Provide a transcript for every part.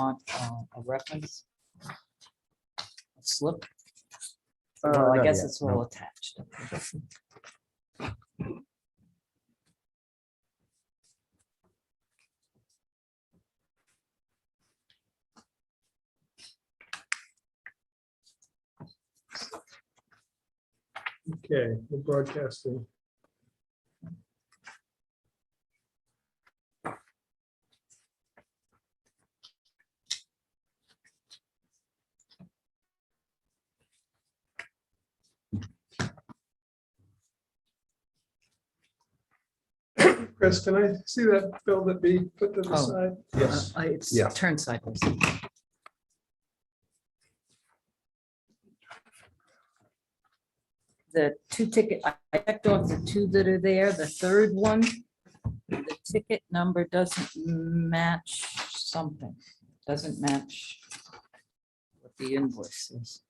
want a reference? A slip? Well, I Not guess yet, it's all no. attached. Okay. Okay, we're broadcasting. Chris, can I see that bill that be put to the Oh. side? Yes. It's Yeah. turn cycles. The two ticket, I checked off the two that are there. The third one, the ticket number doesn't match something. Doesn't match what the invoice is,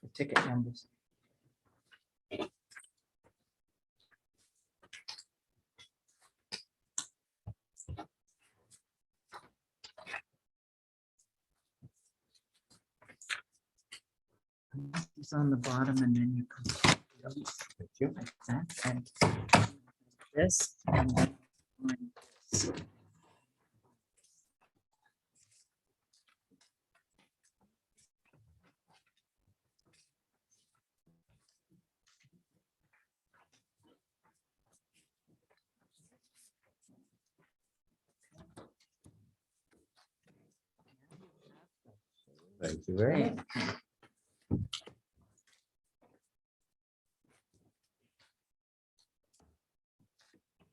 the ticket numbers. It's on the bottom and then you come Thank you. like that and this and then like this. Thank you very much.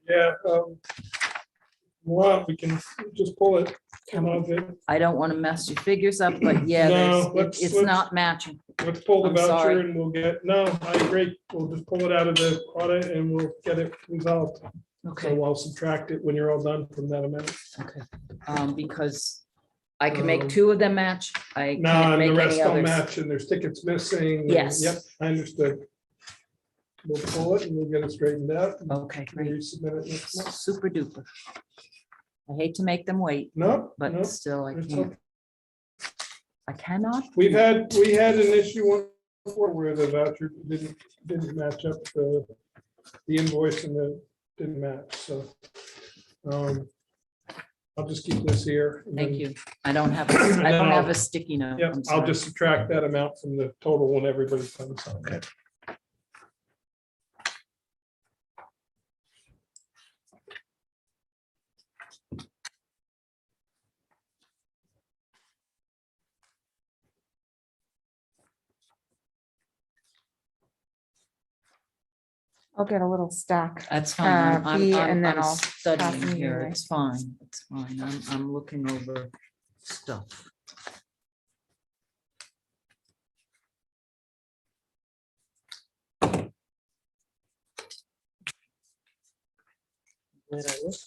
Yeah. Well, we can just pull it. Come on, Vin. I don't want to mess your figures up, but yeah, No, it's let's- not matching. Let's pull the I'm voucher sorry. and we'll get, no, I agree. We'll just pull it out of the audit and we'll get it resolved. Okay, So I'll subtract it when you're all done from that amount. okay. Because I can make Um, two of them match. I No, can't and the make rest any don't others. match and there's tickets missing. and- Yes. Yep, I understood. We'll pull it and we'll get it straightened out. and Okay, great. Resubmit it next month. Super duper. I hate to make them wait, No, but no, still I it's can't. okay. I cannot. We had an issue one before where the voucher didn't match up the invoice and the didn't match, so. I'll just keep this here. and Thank then- you. I don't have, And I then don't have I'll- a sticky note. Yeah, I'm I'll sorry. just subtract that amount from the total when everybody comes on. Okay. I'll get a little stack. That's fine. B, and then I'm I'll studying pass them here. your way. It's fine. It's fine. I'm looking over stuff. Glad I looked.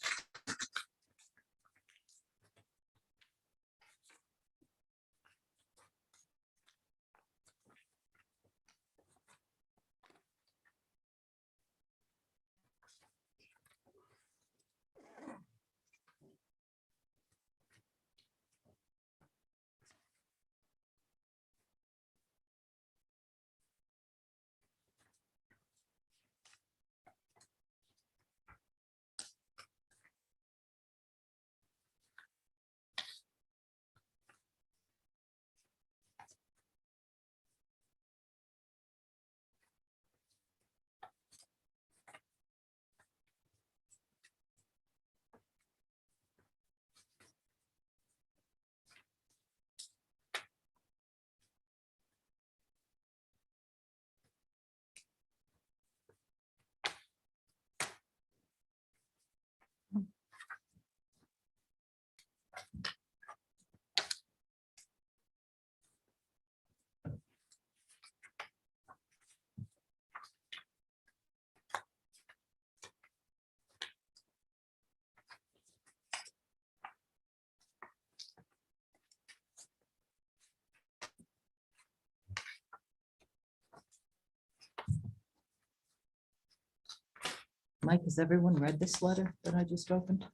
Mike, has everyone read this letter that I just opened?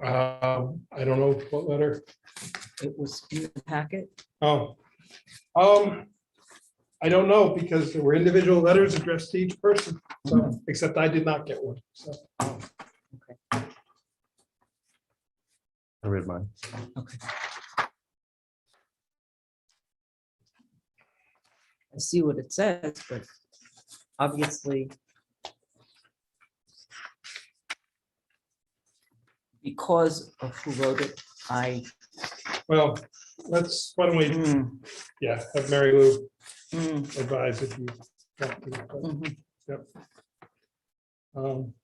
I don't know what letter. It was in the packet. Oh, I don't know, because there were individual letters addressed to each person, so, except I did not get one, so. Okay. I read mine. Okay. I see what it says, but obviously because of who wrote it, Well, why don't we, mm, yeah, have Mary Lou mm, advise if you want to. but, mhm. um,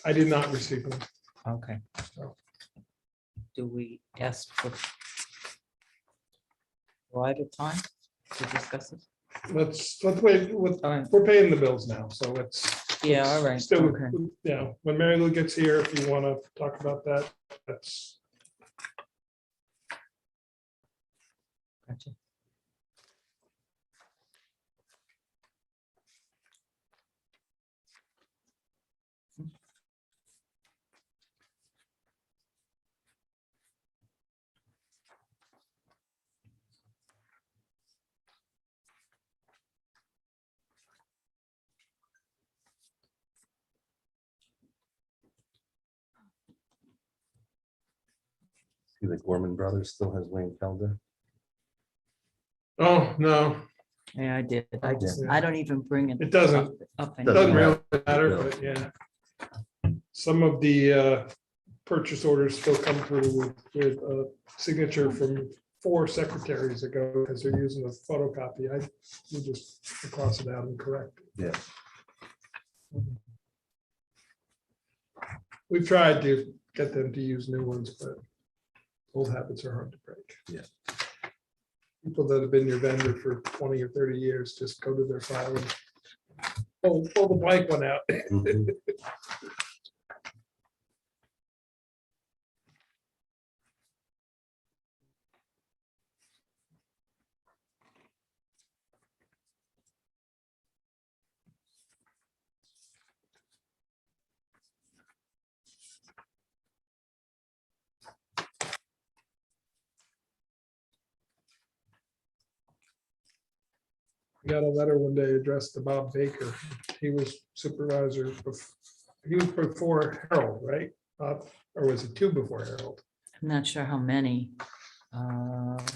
I did not receive them. Okay. So. Do we ask for private time to discuss it? Let's wait, All right. we're paying the bills now, so let's. Yeah, all right. Still, Okay. yeah, when Mary Lou gets here, if you want to talk about that, that's. Gotcha. See, the Gorman Brothers still has Wayne Felder. Oh, no, Yeah, I did. I just, Yeah. I don't even bring it. it doesn't, Up doesn't anymore. really matter, but yeah. Some of the purchase orders still come through with a signature from 4 secretaries ago, because they're using a photocopy. You just cross it out and correct. Yeah. We've tried to get them to use new ones, but old habits are hard to break. Yeah. People that have been your vendor for 20 or 30 years, just go to their file and pull the blank one out. Mhm. I got a letter one day addressed to Bob Baker. He was supervisor. He was before Harold, right? Or was it 2 before Harold? I'm not sure how many.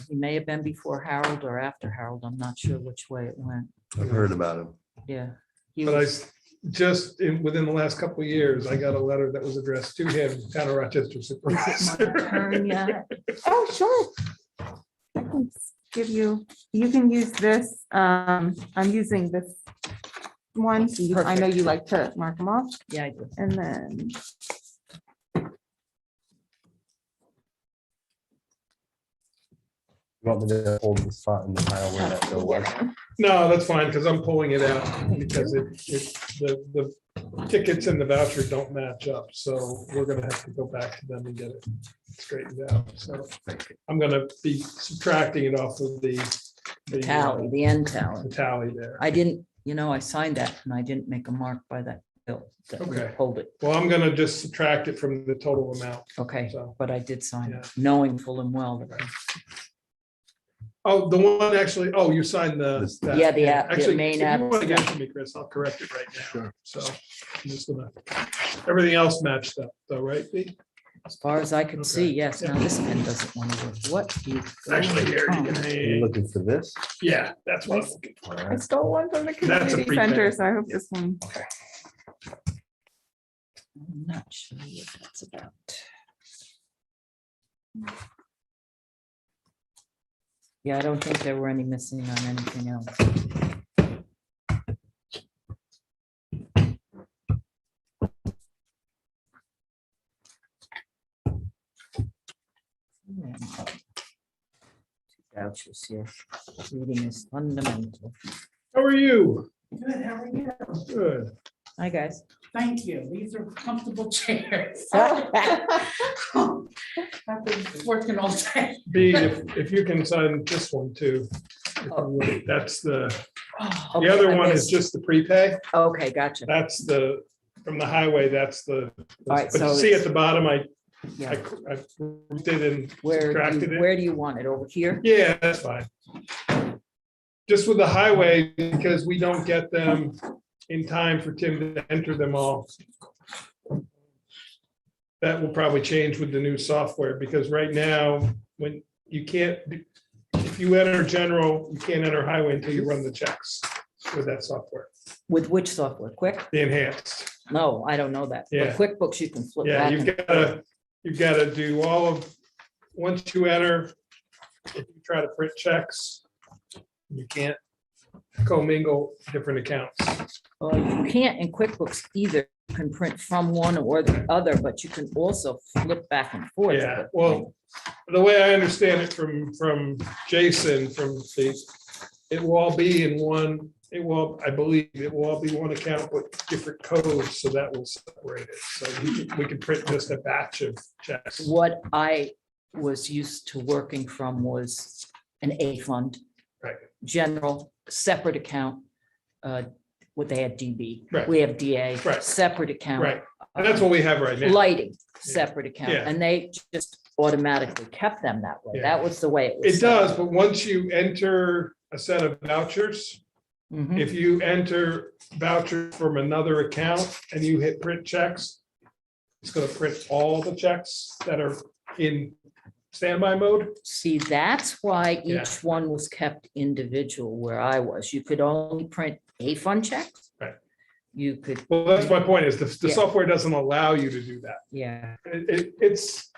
He may have been before Harold or after Harold. I'm not sure which way it went. I've heard about him. Yeah. He But was, within the last couple of years, I got a letter that was addressed to him, Town of Rochester is it my supervisor. turn yet? Oh, sure. I can give you, you can use this. I'm using this one. So I know you like to mark them off. Yeah, I do. And then You want me to hold the spot in the pile where that bill was? No, that's fine, because I'm pulling it out because the tickets and the voucher don't match up. So we're gonna have to go back to them and get it straightened out. So I'm gonna be subtracting it off of the Tally, the end tally. the tally there. I didn't, I signed that and I didn't make a mark by that bill. That we Okay. pulled it. Well, I'm gonna just subtract it from the total amount. Okay, So, but I did sign yeah. it, knowing full and well that. Oh, the one actually, you signed This- that. Yeah, the Actually, main if you want to give it app. to me, Chris, I'll correct it right now. Sure. So I'm just gonna, everything else matched up though, right? Lee? As far as I could see, Okay. yes. Now this pen doesn't want to work. What? you- Actually, here, you can Are you hang. looking for this? Yeah, that's what I'm looking for. All I right. stole one from the That's a community prepaid. center, so I hope this one. I'm not sure what that's about. Yeah, I don't think there were any missing on anything else. Vouchers here. Reading is fundamental. How are you? Good, how are you? Good. Hi, guys. Thank you. These are comfortable chairs. Oh. I've been working all day. B, if you can sign this one too. If you would. That's the Okay, other I one is missed. just the prepay. Okay, gotcha. That's the from the highway, that's the, All right, but you so see at it's- the bottom, I Yeah, did and subtracted it. where do you want it? Over here? Yeah, that's fine. Just with the highway, because we don't get them in time for Tim to enter them all. That will probably change with the new software, because right now, when you can't, if you enter general, you can't enter highway until you run the checks with that software, With which software? Quick? the enhanced. No, I don't know that. Yeah. But QuickBooks, you can flip Yeah, back. you've got to do all of, once you enter, if you try to print checks, you can't commingle different accounts. Well, you can't in QuickBooks either. You can print from one or the other, but you can also flip back and forth. Yeah, well, the way I understand it from Jason, from the, it will all be in one, it will, I believe, it will all be one account with different codes, so that will separate it. So we can print just a batch of checks. What I was used to working from was an A fund. Right. General, separate account. What they had DB. Right. We have DA. Right. Separate account. Right, and that's what we have right now. Lighting, separate account, Yeah. and they just automatically kept them that way. Yeah. That was the way it was. It does, but once you enter a set of vouchers, Mhm. if you enter voucher from another account and you hit print checks, it's gonna print all the checks that are in standby mode. See, that's why Yeah. each one was kept individual where I was. You could only print A fund checks. Right. You could, Well, that's my point, is the Yeah. software doesn't allow you to do that. yeah, It's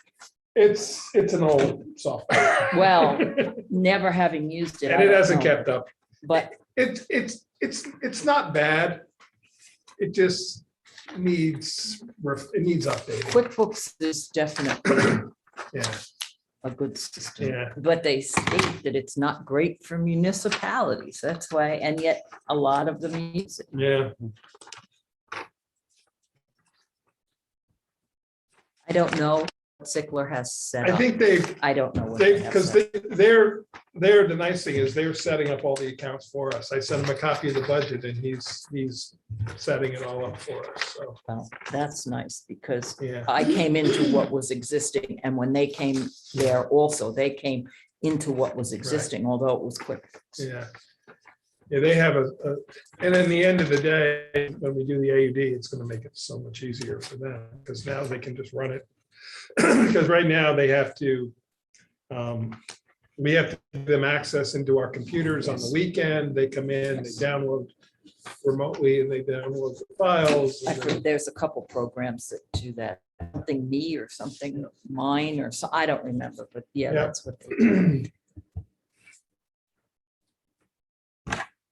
an old software. well, never having used it. And I it don't hasn't know. kept up. But It's not bad. It just needs, it needs updating. QuickBooks is definitely Yeah, a good system. yeah. But they state that it's not great for municipalities. That's why, and yet a lot of them use it. Yeah, I don't know what Sickler has set I up. think I don't know. what they, have because set up. they're, the nice thing is they're setting up all the accounts for us. I sent him a copy of the budget and he's setting it all up for us, so, Well, that's nice because yeah. I came into what was existing, and when they came there also, they came into what was existing, although it was quick. Yeah. Yeah, they have and in the end of the day, when we do the AUD, it's gonna make it so much easier for them, because now they can just run it. Because right now they have to, we have to give them access into our computers on the weekend. They come in, they download remotely and they download the files. I and think then- there's a couple programs that do that, something me or something mine or so, I don't remember, but yeah, Yeah. that's what they do.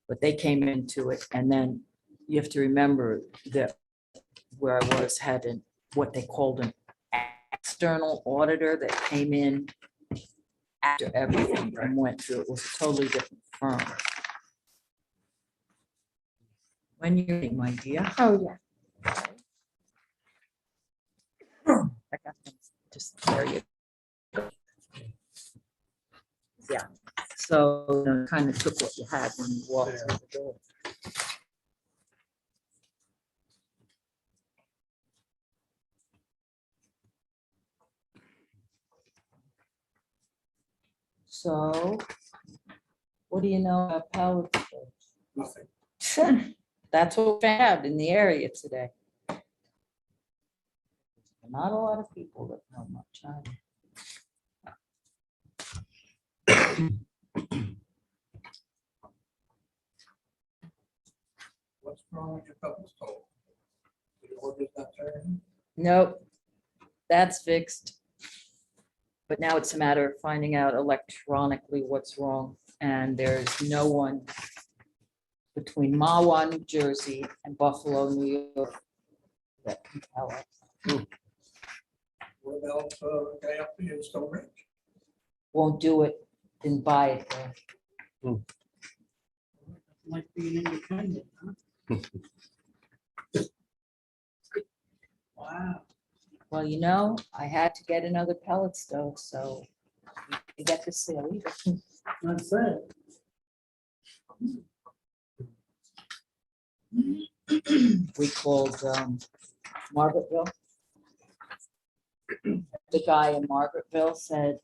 But they came into it, and then you have to remember that where I was had what they called an external auditor that came in after everything and went through. It was a totally different firm. When you're ready, my dear. Oh, yeah. I got them. Just there you go. Yeah, so kind of took what you had when you walked through the door. So, what do you know about pallet storage? Nothing. That's what we had in the area today. Not a lot of people that know much. What's wrong with your couple stove? The order's not turning? Nope, that's fixed. But now it's a matter of finding out electronically what's wrong, and there's no one between Mahwah, New Jersey, and Buffalo, New York that can tell us. What else, guy up here in Stonebridge? Won't do it, didn't buy it there. Like being independent, huh? Wow. Well, you know, I had to get another pellet stove, so you get to see it. That's it. We called Margaretville. The guy in Margaretville said,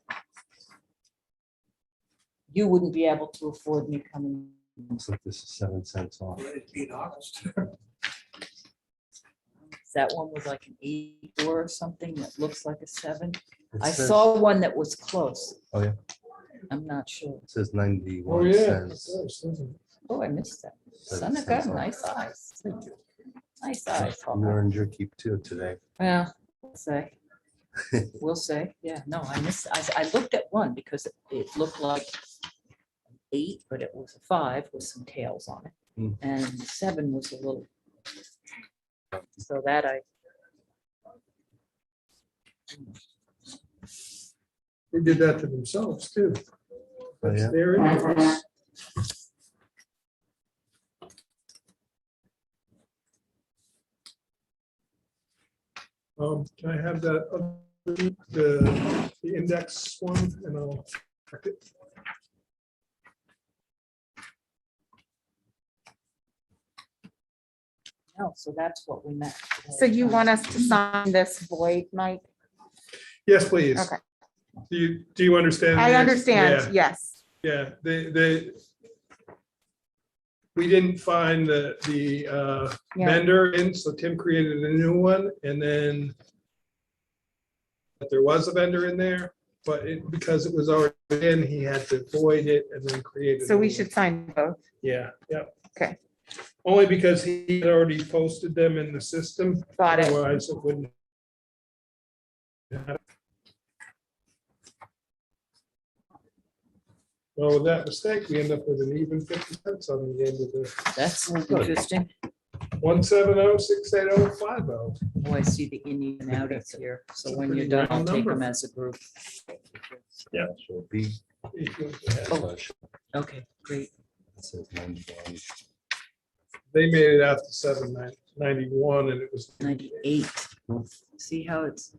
you wouldn't be able to afford me coming. Looks like this is 7 cents off. Ready to be honest. That one was like an 84 or something that looks like a 7. It I says- saw one that was close. Oh, yeah. I'm not sure. It says Oh, 91 yeah. cents. Oh, I missed that. 7 Son of God, cents off. nice eyes. Nice eyes. You earned your keep too today. Yeah, we'll say. We'll say, yeah, no, I missed, I looked at one because it looked like 8, but it was a 5 with some tails on it. Hmm. And the 7 was a little. So that They did that to themselves too. Oh, That's yeah? their interest. Can I have that, the index one, and I'll check it. No, so that's what we meant. So you want us to sign this void, Mike? Yes, please. Okay. Do you understand? I this? understand, yes. Yeah, we didn't find the Yeah. vendor in, so Tim created a new one, and then but there was a vendor in there, but because it was already in, he had to void it and then create it. So we should sign both. Yeah, yeah. Okay. Only because he had already posted them in the system. Got it. Otherwise, it wouldn't. Well, with that mistake, we end up with an even 50 cents on the end of the That's interesting. 170-680-50. Oh, I see the in and out here. So when you're done, I'll take them as a group. Yeah. So B. Oh. Okay, great. It says 91. They made it out to 791 and it was. 98. See how it's,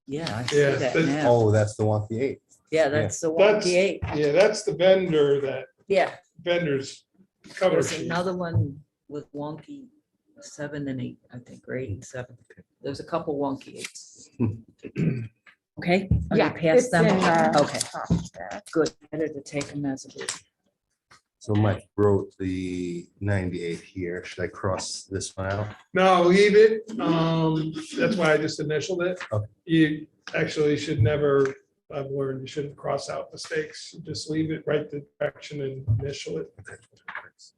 yeah, I see Yeah, that but- now. Oh, that's the one, the 8. Yeah, that's the That's- 188. Yeah, that's the vendor that Yeah, vendors cover there's sheet. another one with wonky 7 and 8, I think, or 8 and 7. There's a couple wonky 8s. Okay? Are you Yeah. past it's them? in the Okay, top there. good. Better to take them as a group. So Mike wrote the 98 here. Should I cross this one out? No, leave it. That's why I just initialed it. Okay. You actually should never, I've learned you shouldn't cross out mistakes. You just leave it, write the direction and initial it.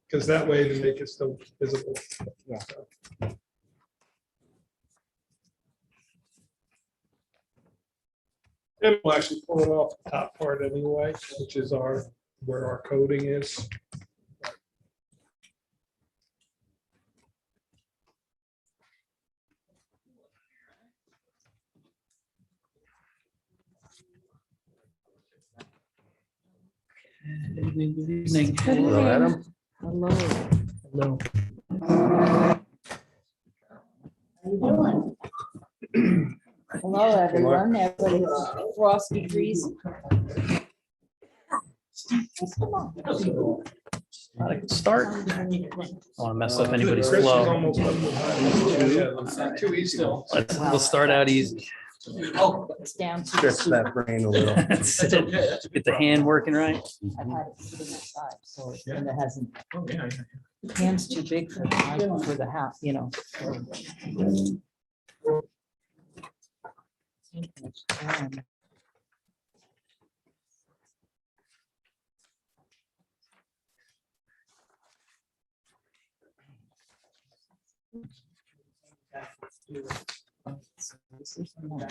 Because that way to make it still visible. Yeah. So. And we'll actually pull it off the top part anyway, which is where our coding is. Good evening. Hello, Adam. Hello. Hello. Hello, everyone. Everybody frosty freeze. Not a good start. I don't want to mess up anybody's Chris is flow. almost up with mine. Two easy ones. We'll start out easy. Oh, it's down to. Stretch that brain a little. Get the hand working right. I've had it sitting aside, so and it hasn't. Hand's too big for the house, you know. This is more.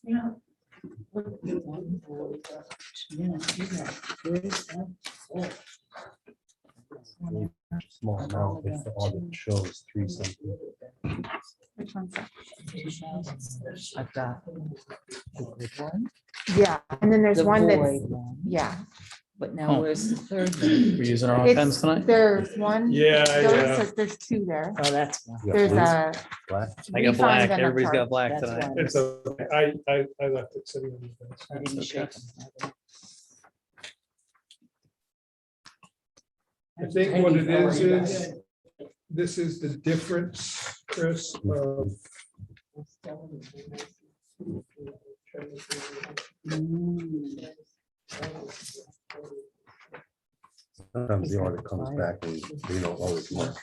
Yeah. Small amount if the audit shows 3 something. Which one's that? I've got the good one, Yeah, and then there's the one that's, void one, yeah. but Oh. now where's the third one? We're using our own It's- pens tonight. There's one. Yeah, There's two there. Oh, that's one. You got There's blues? a. Black? I got refund black. and a Everybody's got charge. black That's tonight. one. It's okay. I left it sitting on the desk. I didn't Okay. shake them. I think what it is, this is the difference, Chris, of. Sometimes the audit comes back and they don't always mark.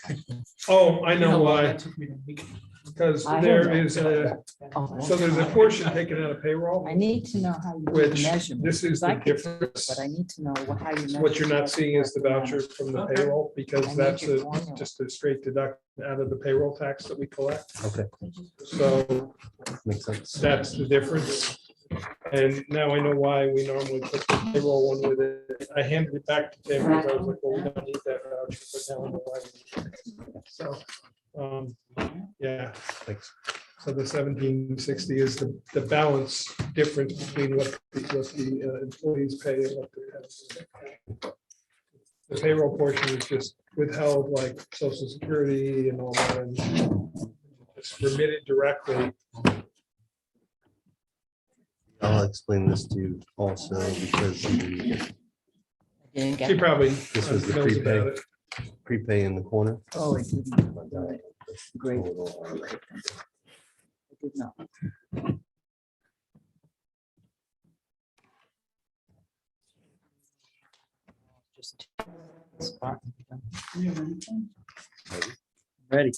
Oh, I know why, That took me a week. because I there don't know. is a, Oh, so there's a portion taken out of payroll, I need to know how you do which the measurement. this is 'cause I the could do it, difference. But I need to know how you. What measure you're not it. seeing is the voucher from the Okay. payroll, I because need that's your a, formula. just a straight deduct out of the payroll tax that we collect. Okay, So makes sense. that's the difference. And now I know why we normally put the payroll one with it. I handed it back to Tim because I was like, well, we don't need that voucher, but now I know why. So, yeah, Thanks. so the 1760 is the balance difference between what the employees pay and what they have. The payroll portion is just withheld like social security and all that, and it's remitted directly. I'll explain this to you also because the Didn't get- She probably This was the knows about prepay. it. prepay in the corner. Oh, it didn't. Great. Total, I did not. Just spot. Ready.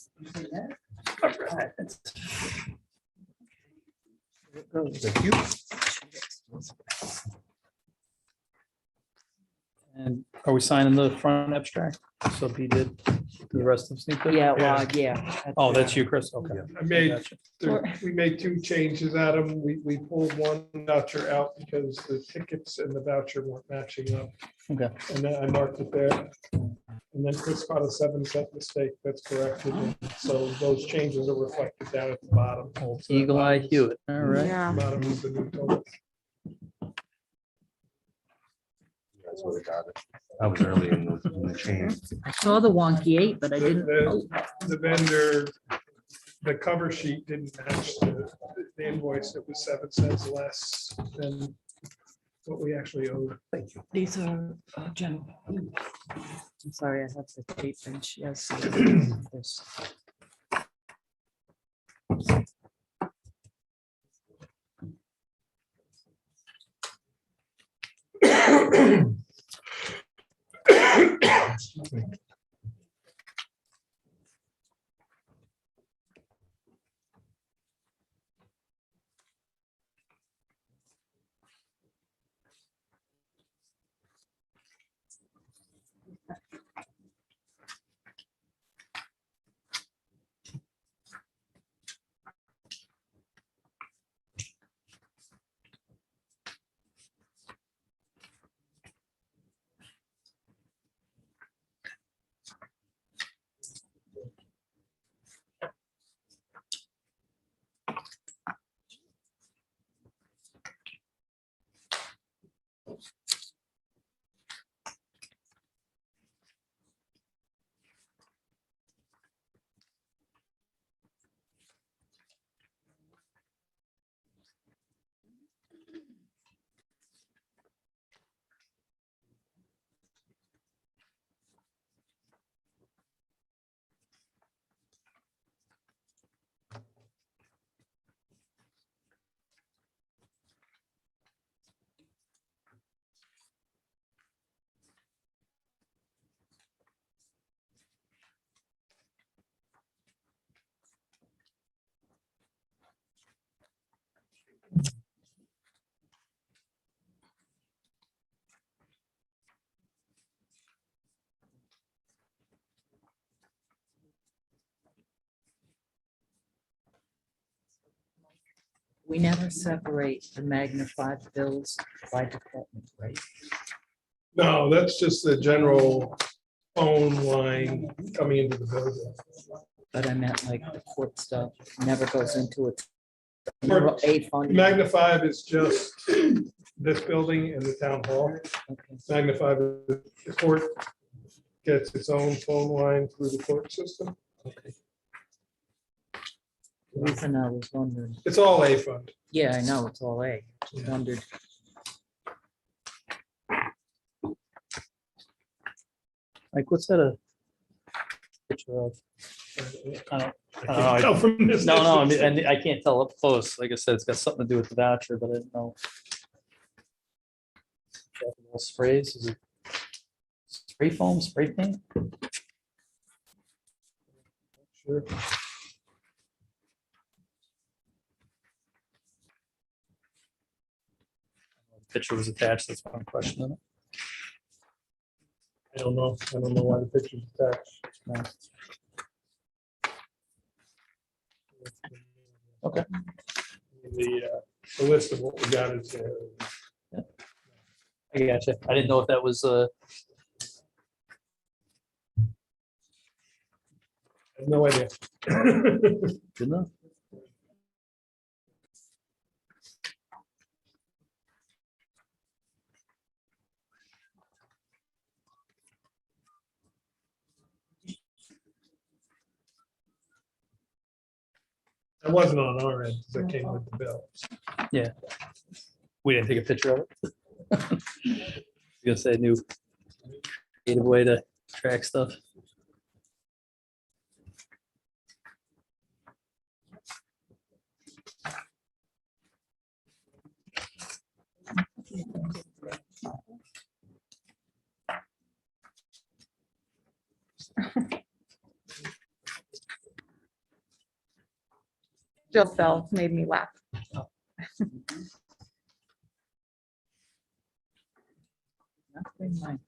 Thank you. And are we signing the front abstract? So he did, the rest of us need to? Yeah, well, yeah. Oh, that's you, Chris, okay. I made, Gotcha. we made two changes, Adam. We pulled one voucher out because the tickets and the voucher weren't matching up. Okay. And then I marked it there. And then Chris caught a 7-cent mistake. That's corrected. So those changes are reflected down at the bottom. So that Eagle Eye bottom is- Hewitt, all right. Yeah. Bottom is the new total. That's what I got it. I was early in the chain. I saw the wonky 8, but I didn't. The vendor, the cover sheet didn't match the invoice. It was 7 cents less than what we actually owed. Thank you. These are general. I'm sorry, I have the tape and she has. this. We never separate the magnified bills by department, right? No, that's just the general phone line coming into the building. But I meant like the court stuff never goes into it. Court- Aid fund. Magna is just this building and the town hall. Okay. Magna the court gets its own phone line through the court system. The reason I was wondering, It's all A fund. yeah, I know, it's all A, just wondered. Like, what's that a picture of? I don't I know. can't tell from this. No, no, I mean, and I can't tell up close. Like I said, it's got something to do with the voucher, but I didn't know. Little sprays, is it spray foam, spray paint? Sure. Picture was attached, that's why I'm questioning it. I don't know why the picture's attached. No. Okay. The list of what we got is there. I gotcha. I didn't know if that was, I have no idea. good enough. That wasn't on our end, because that came with the bill. We didn't take a picture of it. I was gonna say new creative way to track stuff. Jill Sells made me laugh. Nothing like-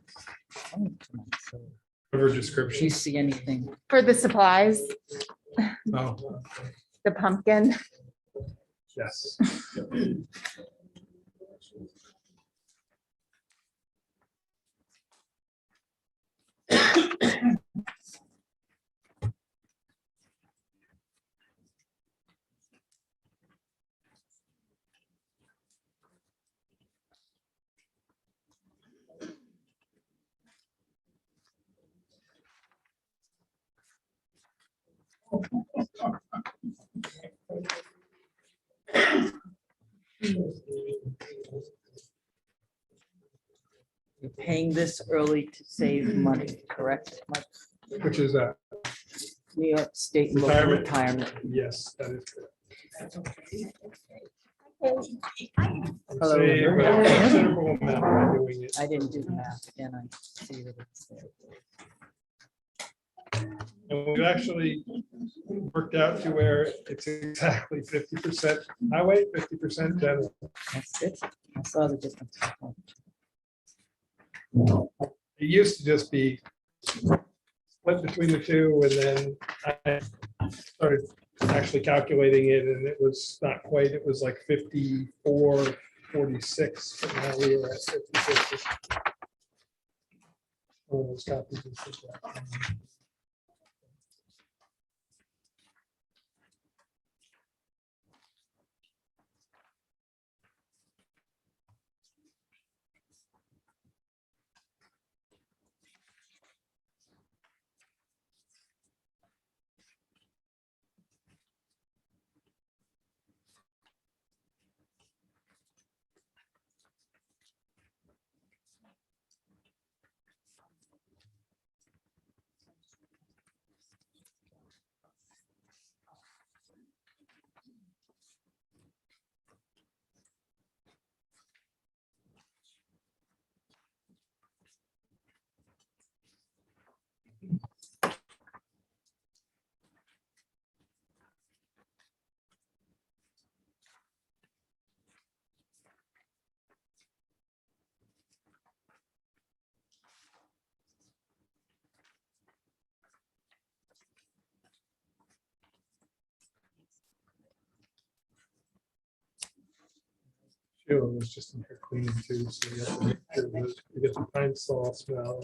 oh, so, Cover Do description. you see anything? For the supplies, Oh, the pumpkin. yes. You're paying this early to save money, correct? Mike? Which is that? New York State and local Retirement? retirement. Yes, that is correct. Hello. Save a considerable amount by doing it. I didn't do the math again. I see that it's there. And we've actually worked out to where it's exactly 50% highway, 50% general. That's it. I saw the difference. It used to just be split between the two, and then I started actually calculating it, and it was not quite, it was like 54, 46, but now we were at 56. One of those copies is that. Sheila was just in here cleaning too, so you have to make sure that you get the pine saw smell.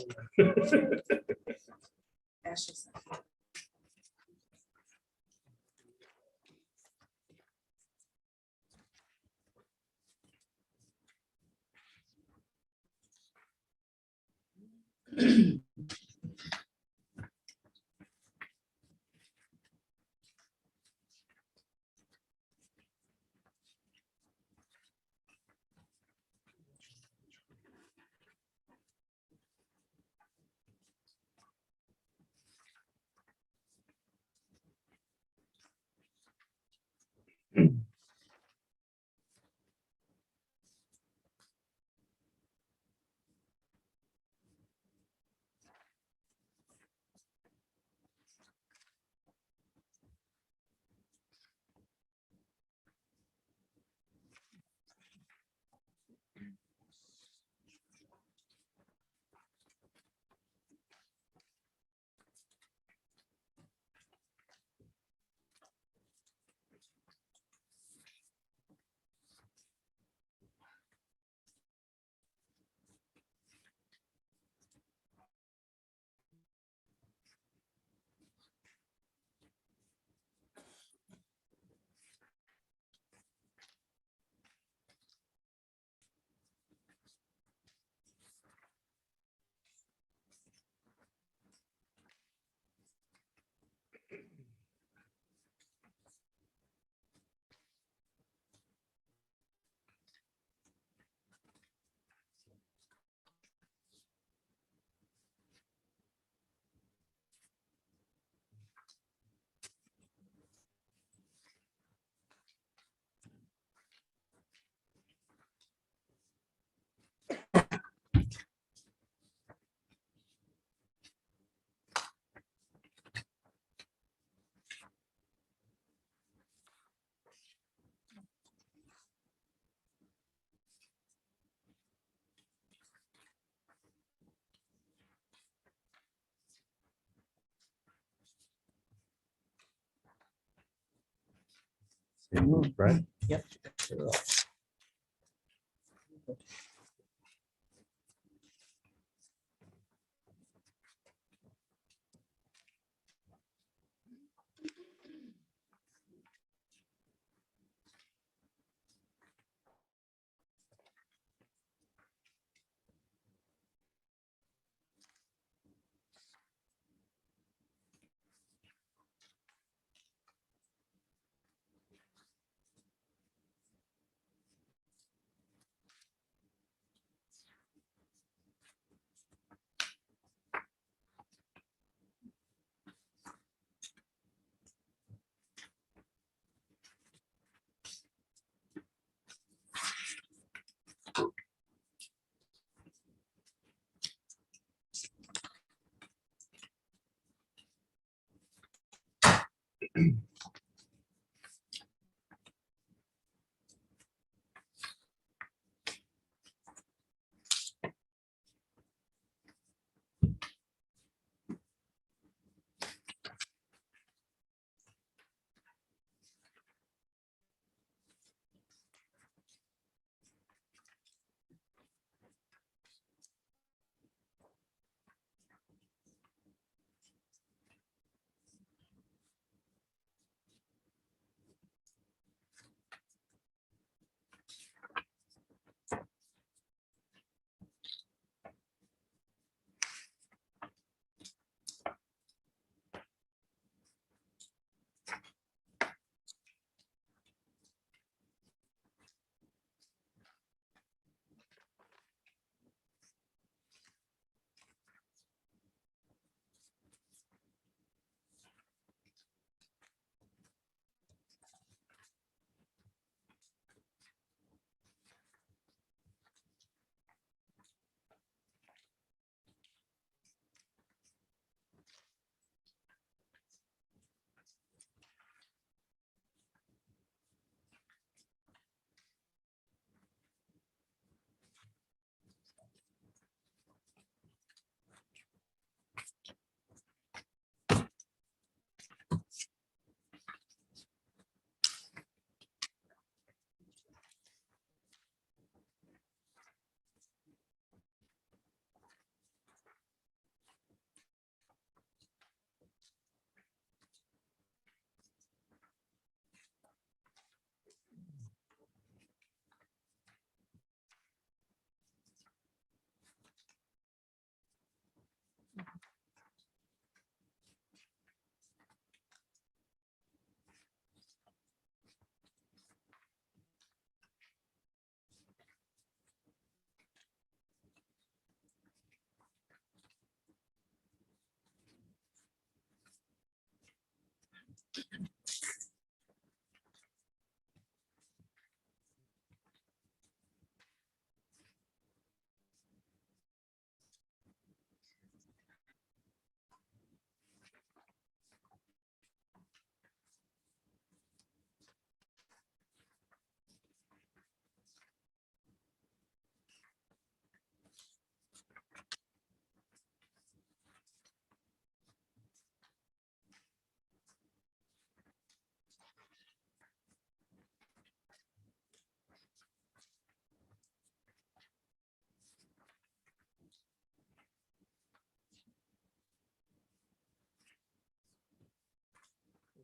Right? Yep.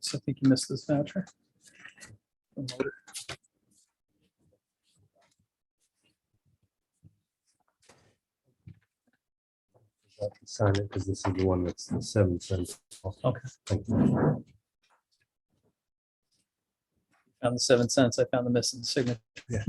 So I think you missed this voucher. Sign it because this is the one that's the 7 cents. Okay. Thank you. Found the 7 cents. I found the missing signature. Yeah.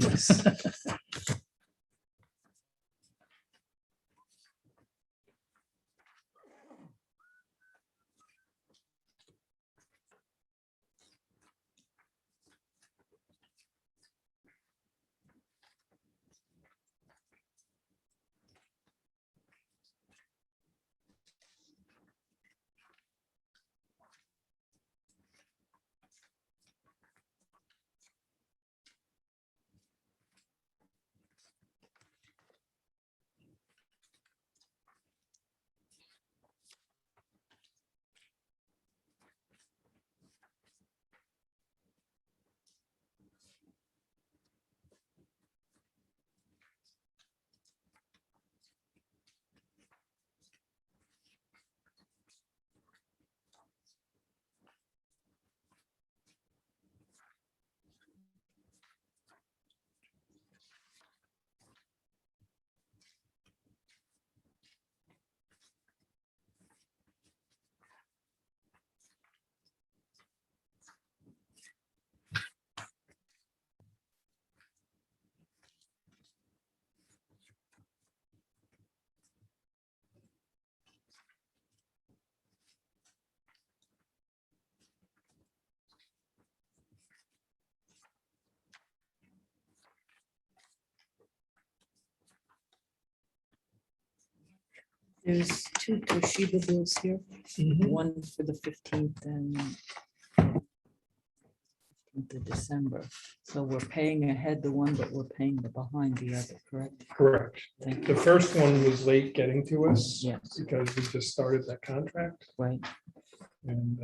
There's two Toshiba bills here, one for the 15th and 15th of December. So we're paying ahead the one, but we're paying the behind the other, correct? Correct. Thank The you. first one was late getting to us. Yes. Because we just started that contract Right. and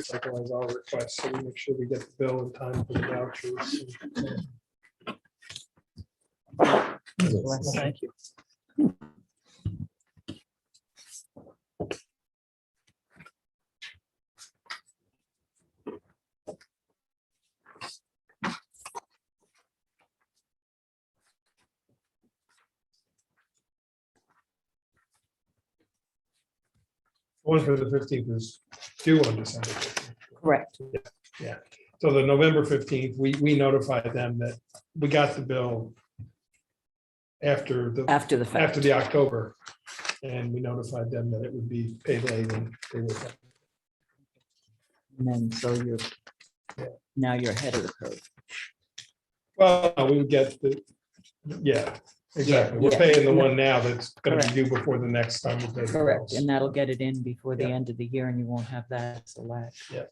cyclize our requests, so we make sure we get the bill in time for the vouchers. Thank you. One for the 15th is due on December 15th. Correct. Yeah, so the November 15th, we notified them that we got the bill after After the fact. the October, and we notified them that it would be paid late and they would. And then so you're, now you're ahead of the curve. Well, we would get the, yeah, exactly. We're yeah. paying the one now that's gonna be Correct. due before the next time we pay. the Correct. bills. And that'll get it in before the Yeah. end of the year and you won't have that as a lag. Yeah.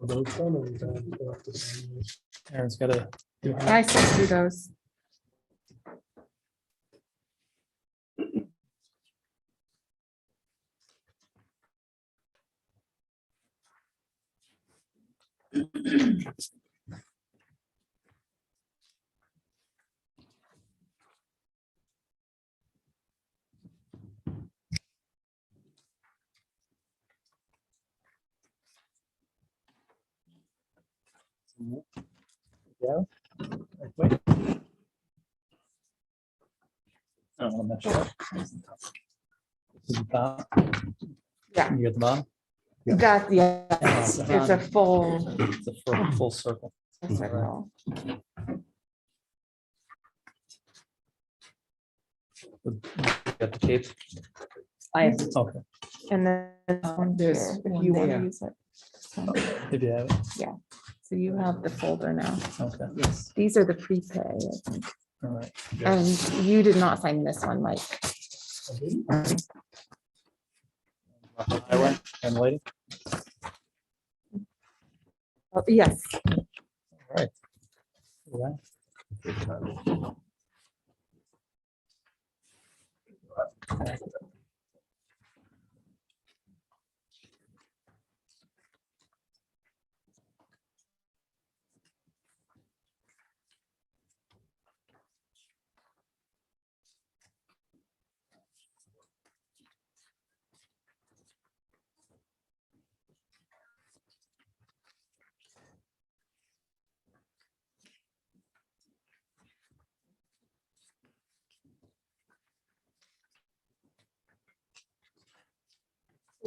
Are those done, or we don't have to sign those? Aaron's got to. I sent through those. Yeah. Wait. I don't want to mess it up. This is the top. Yeah. You get the bottom? That, yeah, it's a full It's a full circle. circle. Got the tape? I have, Okay, And then this one there's here, if one you want to there. use it. So if you have it. so you have the folder now. Okay, yes. These are the prepay, I think. all right. Yeah. And you did not sign this one, Mike. Highway and lighting. Oh, yes. All right. All right.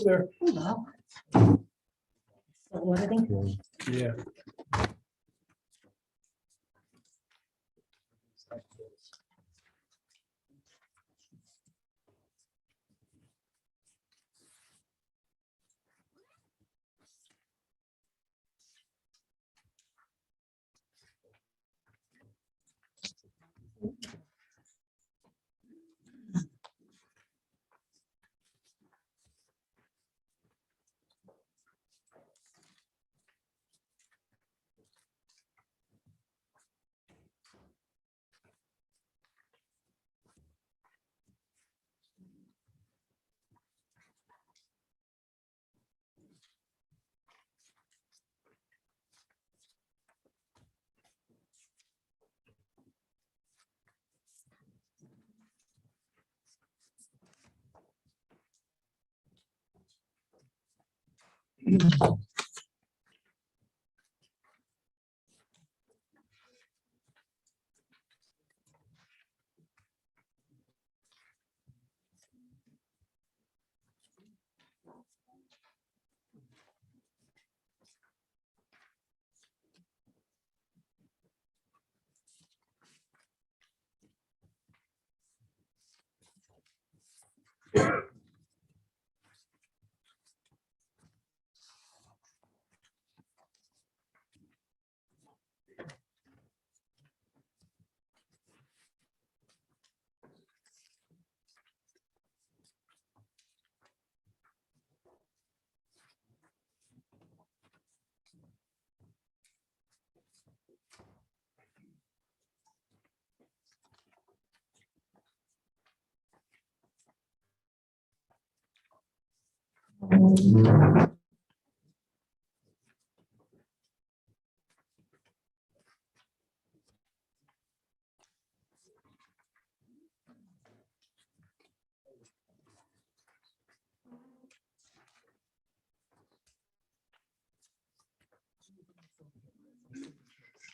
There, Wow. What are they? yeah.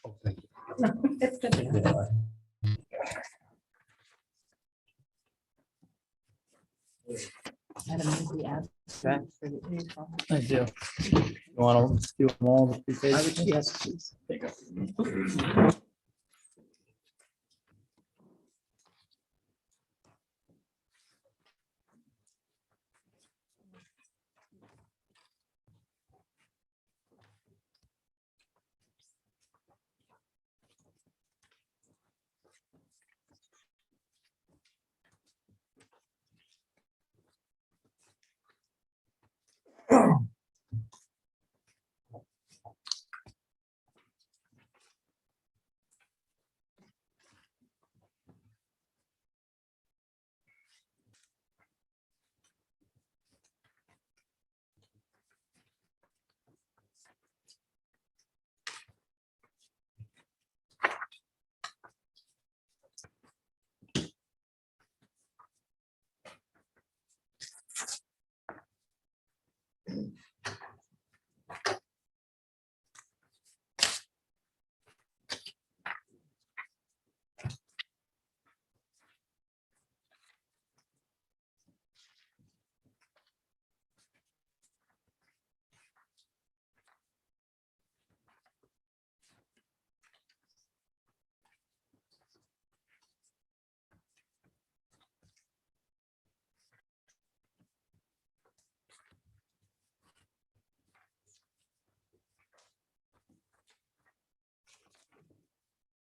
Oh, thank you. It's good. Had to move the abstract for the info. I do. You want to do them all? the three I pages? would, yes, please. There you go.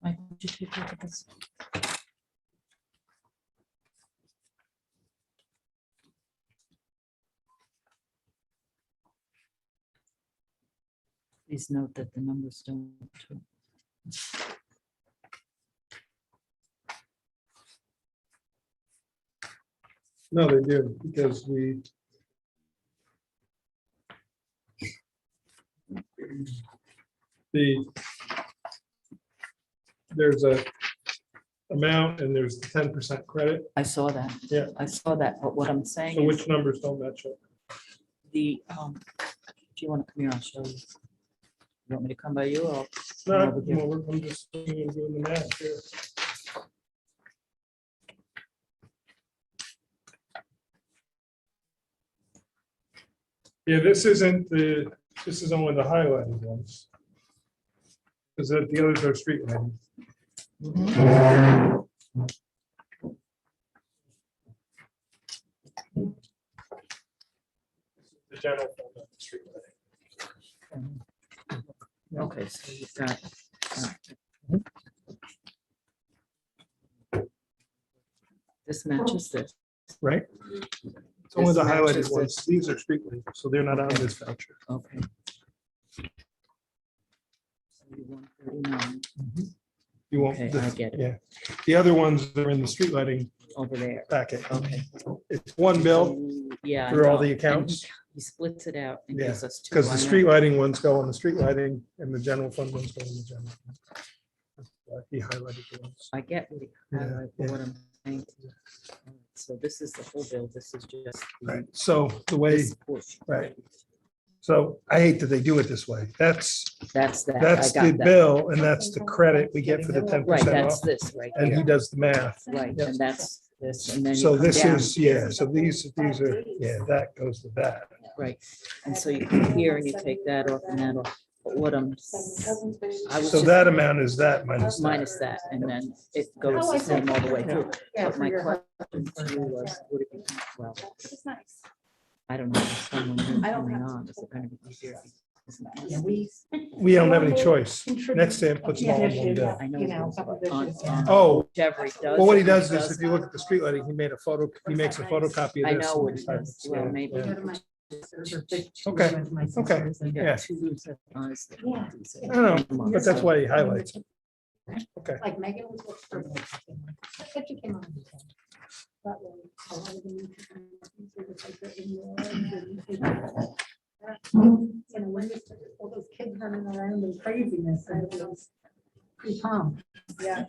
Mike, would you take a look at this? Please note that the numbers don't. No, they do, because there's a amount and there's 10% credit. I saw that. Yeah. I saw that, but what I'm saying So is which numbers don't match up? the, if you want to come here, I'll show you. You want me to come by you or? No, over here? I'm just doing the math here. Yeah, this is only the highlighted ones. Because the others are street lighting. The general fund, not the street lighting. Okay, so you've got. This matches this. Right? It's only the This highlighted matches ones. this. These are street lighting, so they're not on Okay. this voucher. Okay. 139 You won't, Okay, I get it. yeah. The other ones are in the street lighting over there. packet. Okay. It's one bill Yeah. I for all know. the And accounts. He splits it out and Yeah, gives us two. because I the know. street lighting ones go on the street lighting and the general fund ones go on the general. fund. That's why He highlighted the ones. I get what he Yeah, highlighted, but yeah. what I'm saying. So this is the whole bill. This is just. the- Right, so the way, this portion. right. So I hate that they do it this way. That's That's the that. bill and that's the credit we get for the 10% Right, that's off. this right And he here. does the math. Right, Yep. and that's this, and then you So come this down. is, yeah, so these are, yeah, that goes with that. Right, and so you come here and you take that off and that off, but what I was So just that amount is that minus that. minus that, and then it goes the same all the way through. But my question to you was, would it be, well, I don't know, if someone new coming on, is it gonna be easier? We don't have any choice. Next stamp puts them all in one bill. I know. it is, but on Oh, whichever he does. well, what he it, does is if you look at the street lighting, he makes a photocopy I of this. know what he does, well, Yeah, maybe. yeah. You Okay, okay, got yeah. two sets of eyes that Yeah. do say I don't know, but that's why he highlights it. Okay. Like Megan was. But you came on. That way, a lot of them, you know, when you start all those kids running around and craziness and it was pretty calm. Yeah.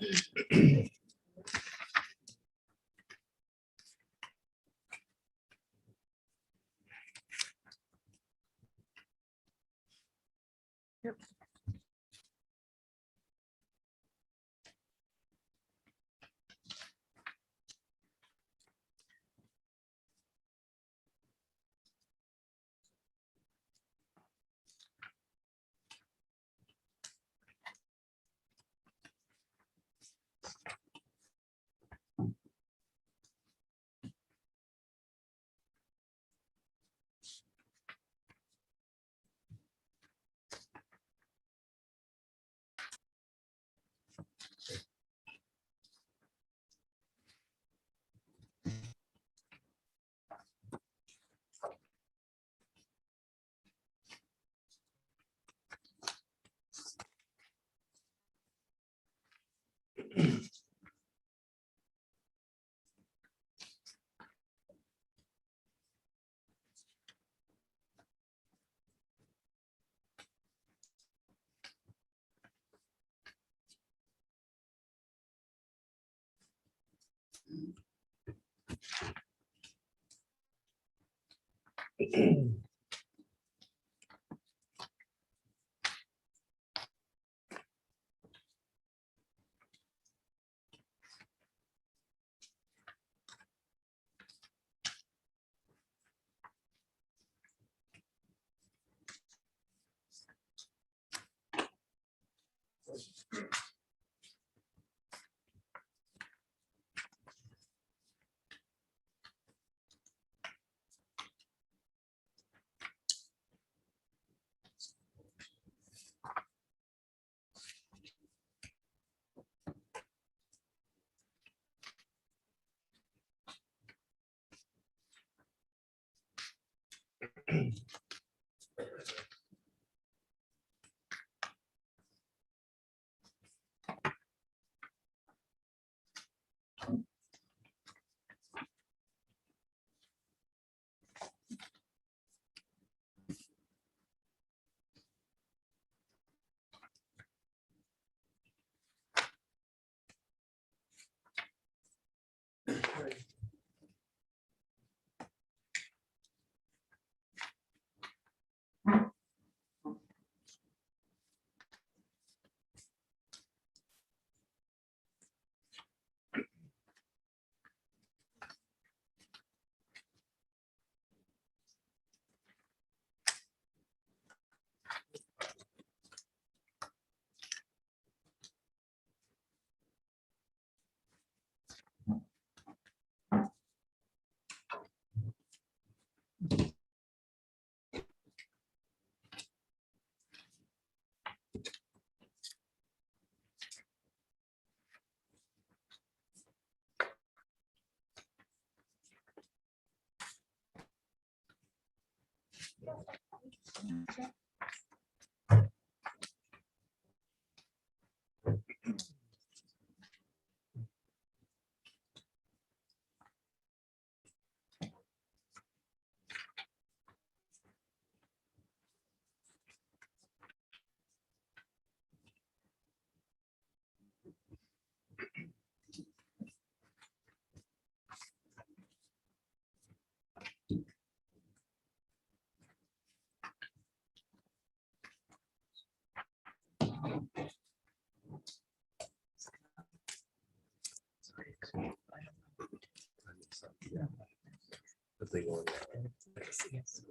nothing on that.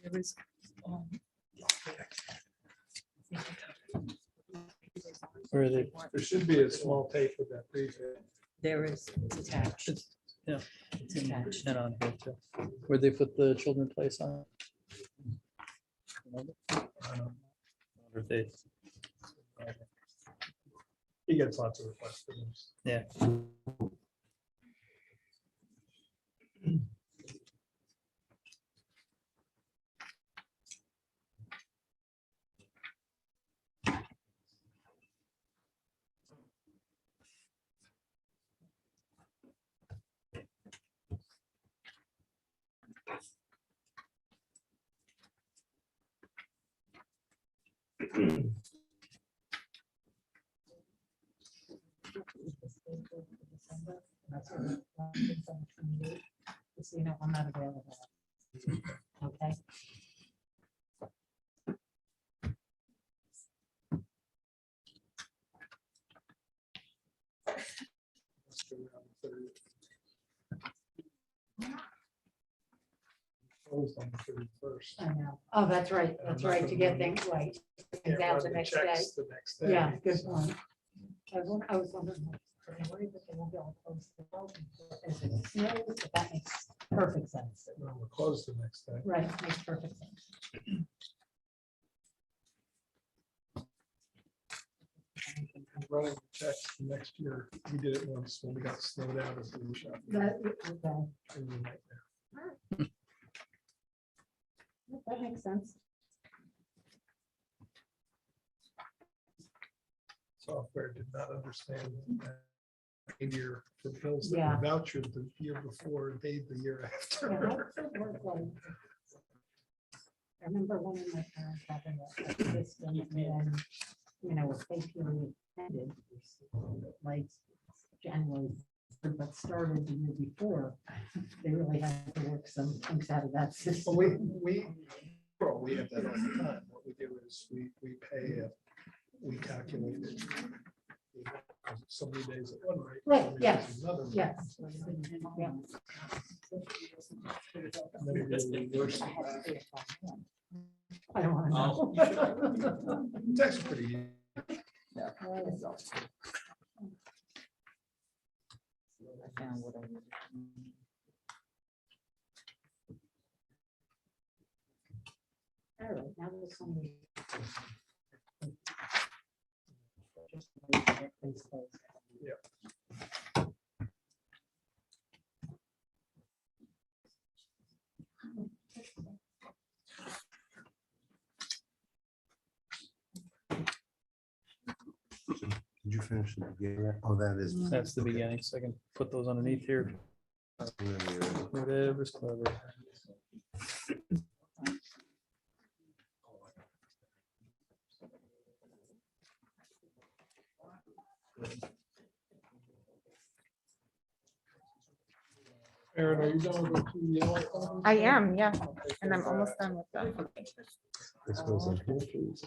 There is, Where are they? There should be a small tape with that brief. there is attached. It's- Yeah. It's attached. And on here too. Where'd they put the children place on? Remember? Wonder if they- He gets lots of requests for this. Yeah. That's what it is on 28. Just so you know, I'm not available. Okay. Closed on the 31st. I know. Oh, that's right. That's right. To get things right. Can't Things out run the the next day. checks the next day. Yeah, good point. I was wondering, I'm worried that they won't be able to close the building as it snows, but that makes perfect sense. No, we're closed the next day. Right, makes perfect sense. Running the checks the next year. We did it once when we got snowed out at the shop. That, okay. It was a nightmare. That makes sense. Software did not understand that year for bills that Yeah. were vouchered the year before, paid the year Yeah, after. how does it work like? I remember one of my parents having a system and then, you know, a pay period ended, like January, but started the year before. They really had to work some things out of that But system. we have that all the time. What we do is we pay, we calculate it. So many days at one rate. Right, so many yeah, days at another rate. Yes. Yeah. And then we do reverse it back. I don't want to know. It's actually pretty easy. I found what I needed. All right, now there's somebody. Did you finish the beginning? Oh, that is. That's the okay. beginning, so I can put those underneath here. And then you're- Whatever's clever. Aaron, are you done with the two yellow items? I am, yeah, and I'm almost done with them. This goes in here, please.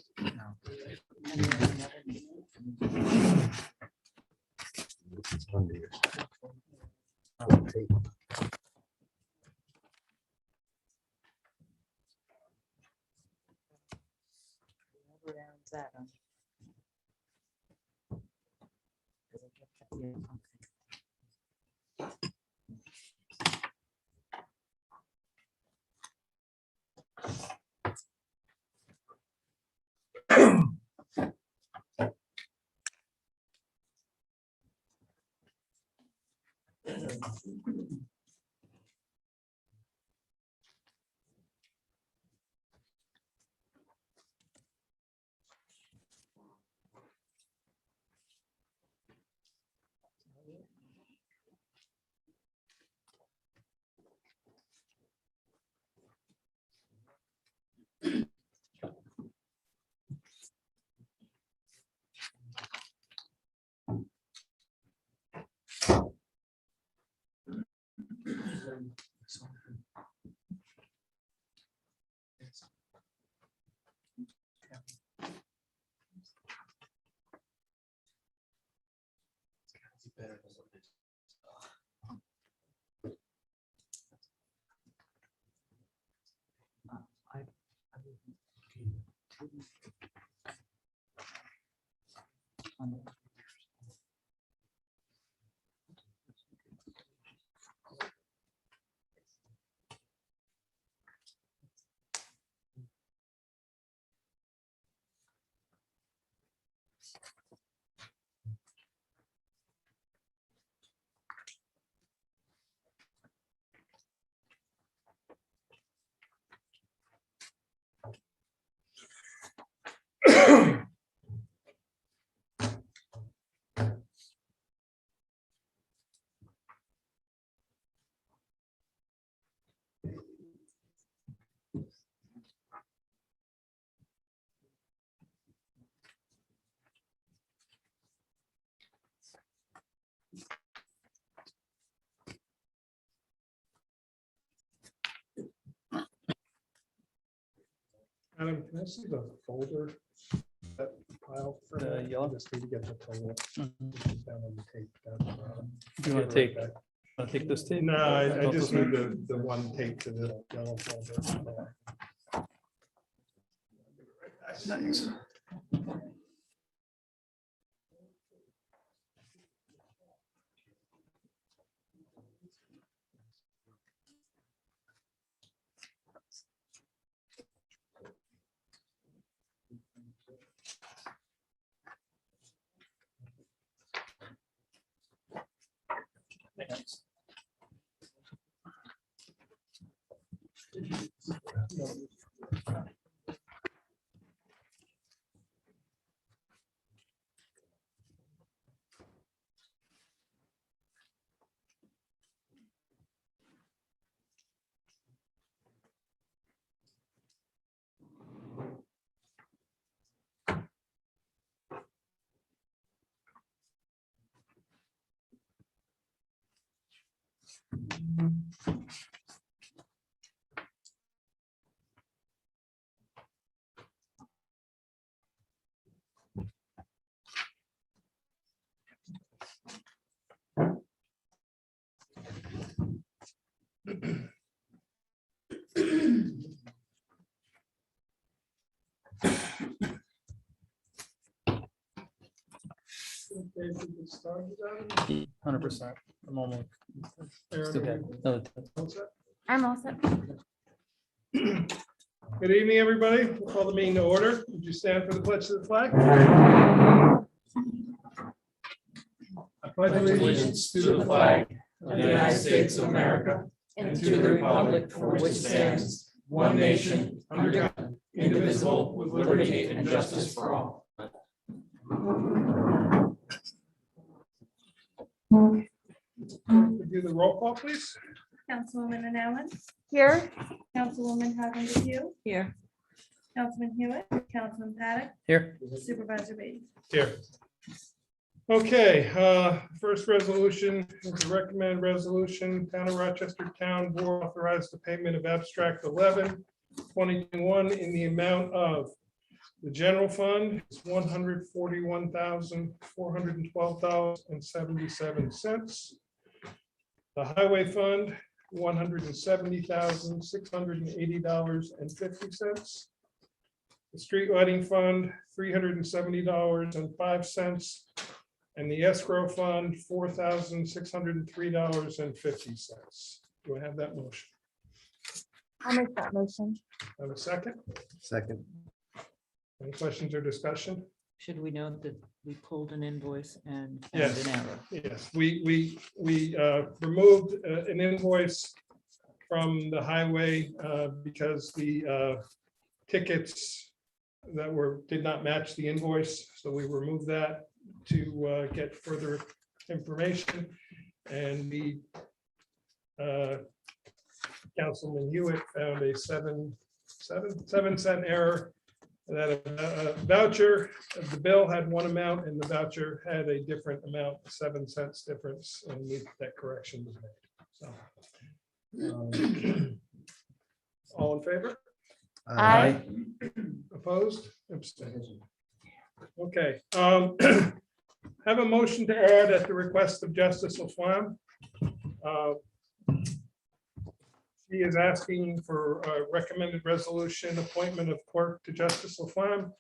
This is under your stuff. Okay. Whatever Aaron's at, huh? Did I get that? Yeah, okay. Adam, can I see the folder? That file? for The that? yellow? I just need to get the total. Mhm. Down on the tape down at the bottom. Do you want to take, this tape? No, I Not just this one? need the one tape to the yellow folder. Nice. Thanks. Okay, we can start with that. 100%. I'm almost. Aaron, Still got are you another all set? I'm all set. Good evening, everybody. We'll call the meeting to order. Would you stand for the pledge to the flag? I pledge allegiance to the flag of the United States of America and to the republic for which it stands, one nation, under God, indivisible, with liberty and justice for all. Could you do the roll call, please? Councilwoman Allen, Here, Councilwoman Hagan Hugh, Here, Councilman Hewitt, Councilman Paddock, Here. Supervisor Beatty. Here. Okay, first resolution is a recommended resolution, Town of Rochester Town Board authorized the payment of abstract 11, 2021 in the amount of the general fund is $141,412.77. The highway fund, $170,680.50. The street lighting fund, $370.05. And the escrow fund, $4,603.50. Do I have that motion? I'll make that motion. Have a second? Second. Any questions or discussion? should we note that we pulled an invoice and found Yes. an error? Yes, we removed an invoice from the highway because the tickets that did not match the invoice. So we removed that to get further information. And the Councilman Hewitt found a 7 cent error. That a voucher, the bill had one amount and the voucher had a different amount, 7 cents difference, and that correction was made. So, all in favor? Aye. Opposed? Abstained. Okay. Have a motion to add at the request of Justice Laflamme. She is asking for a recommended resolution appointment of clerk to Justice Laflamme.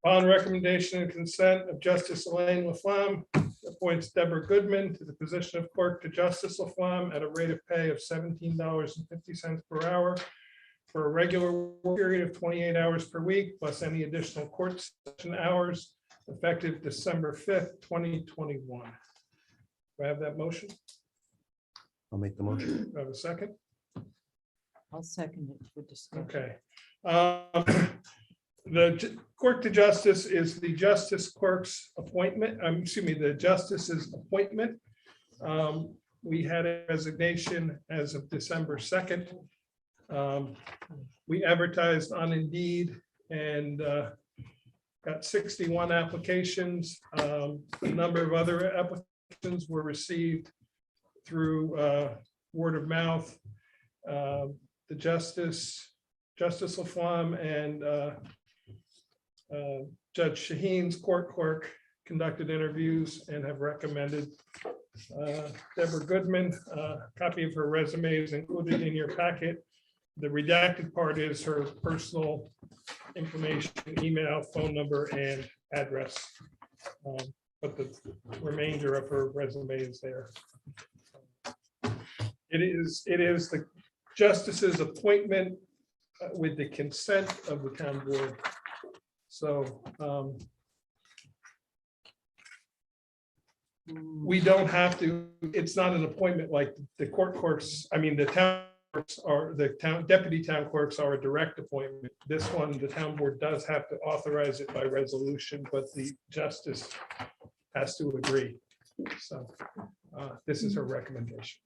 On recommendation and consent of Justice Elaine Laflamme, appoints Deborah Goodman to the position of clerk to Justice Laflamme at a rate of pay of $17.50 per hour for a regular work period of 28 hours per week, plus any additional court session hours, effective December 5th, 2021. Do I have that motion? I'll make the motion. Do I have a second? I'll second it for discussion. Okay. The clerk to justice is the justice clerk's appointment, excuse me, the justice's appointment. We had a resignation as of December 2nd. We advertised on Indeed and got 61 applications. A number of other applications were received through word of mouth. The Justice Laflamme and Judge Shaheen's court clerk conducted interviews and have recommended Deborah Goodman. A copy of her resume is included in your packet. The redacted part is her personal information, email, phone number, and address. But the remainder of her resume is there. It is the justice's appointment with the consent of the town board. So we don't have to, it's not an appointment like the court clerks, I mean, the town clerks are, the town deputy town clerks are a direct appointment. This one, the town board does have to authorize it by resolution, but the justice has to agree. So this is her recommendation.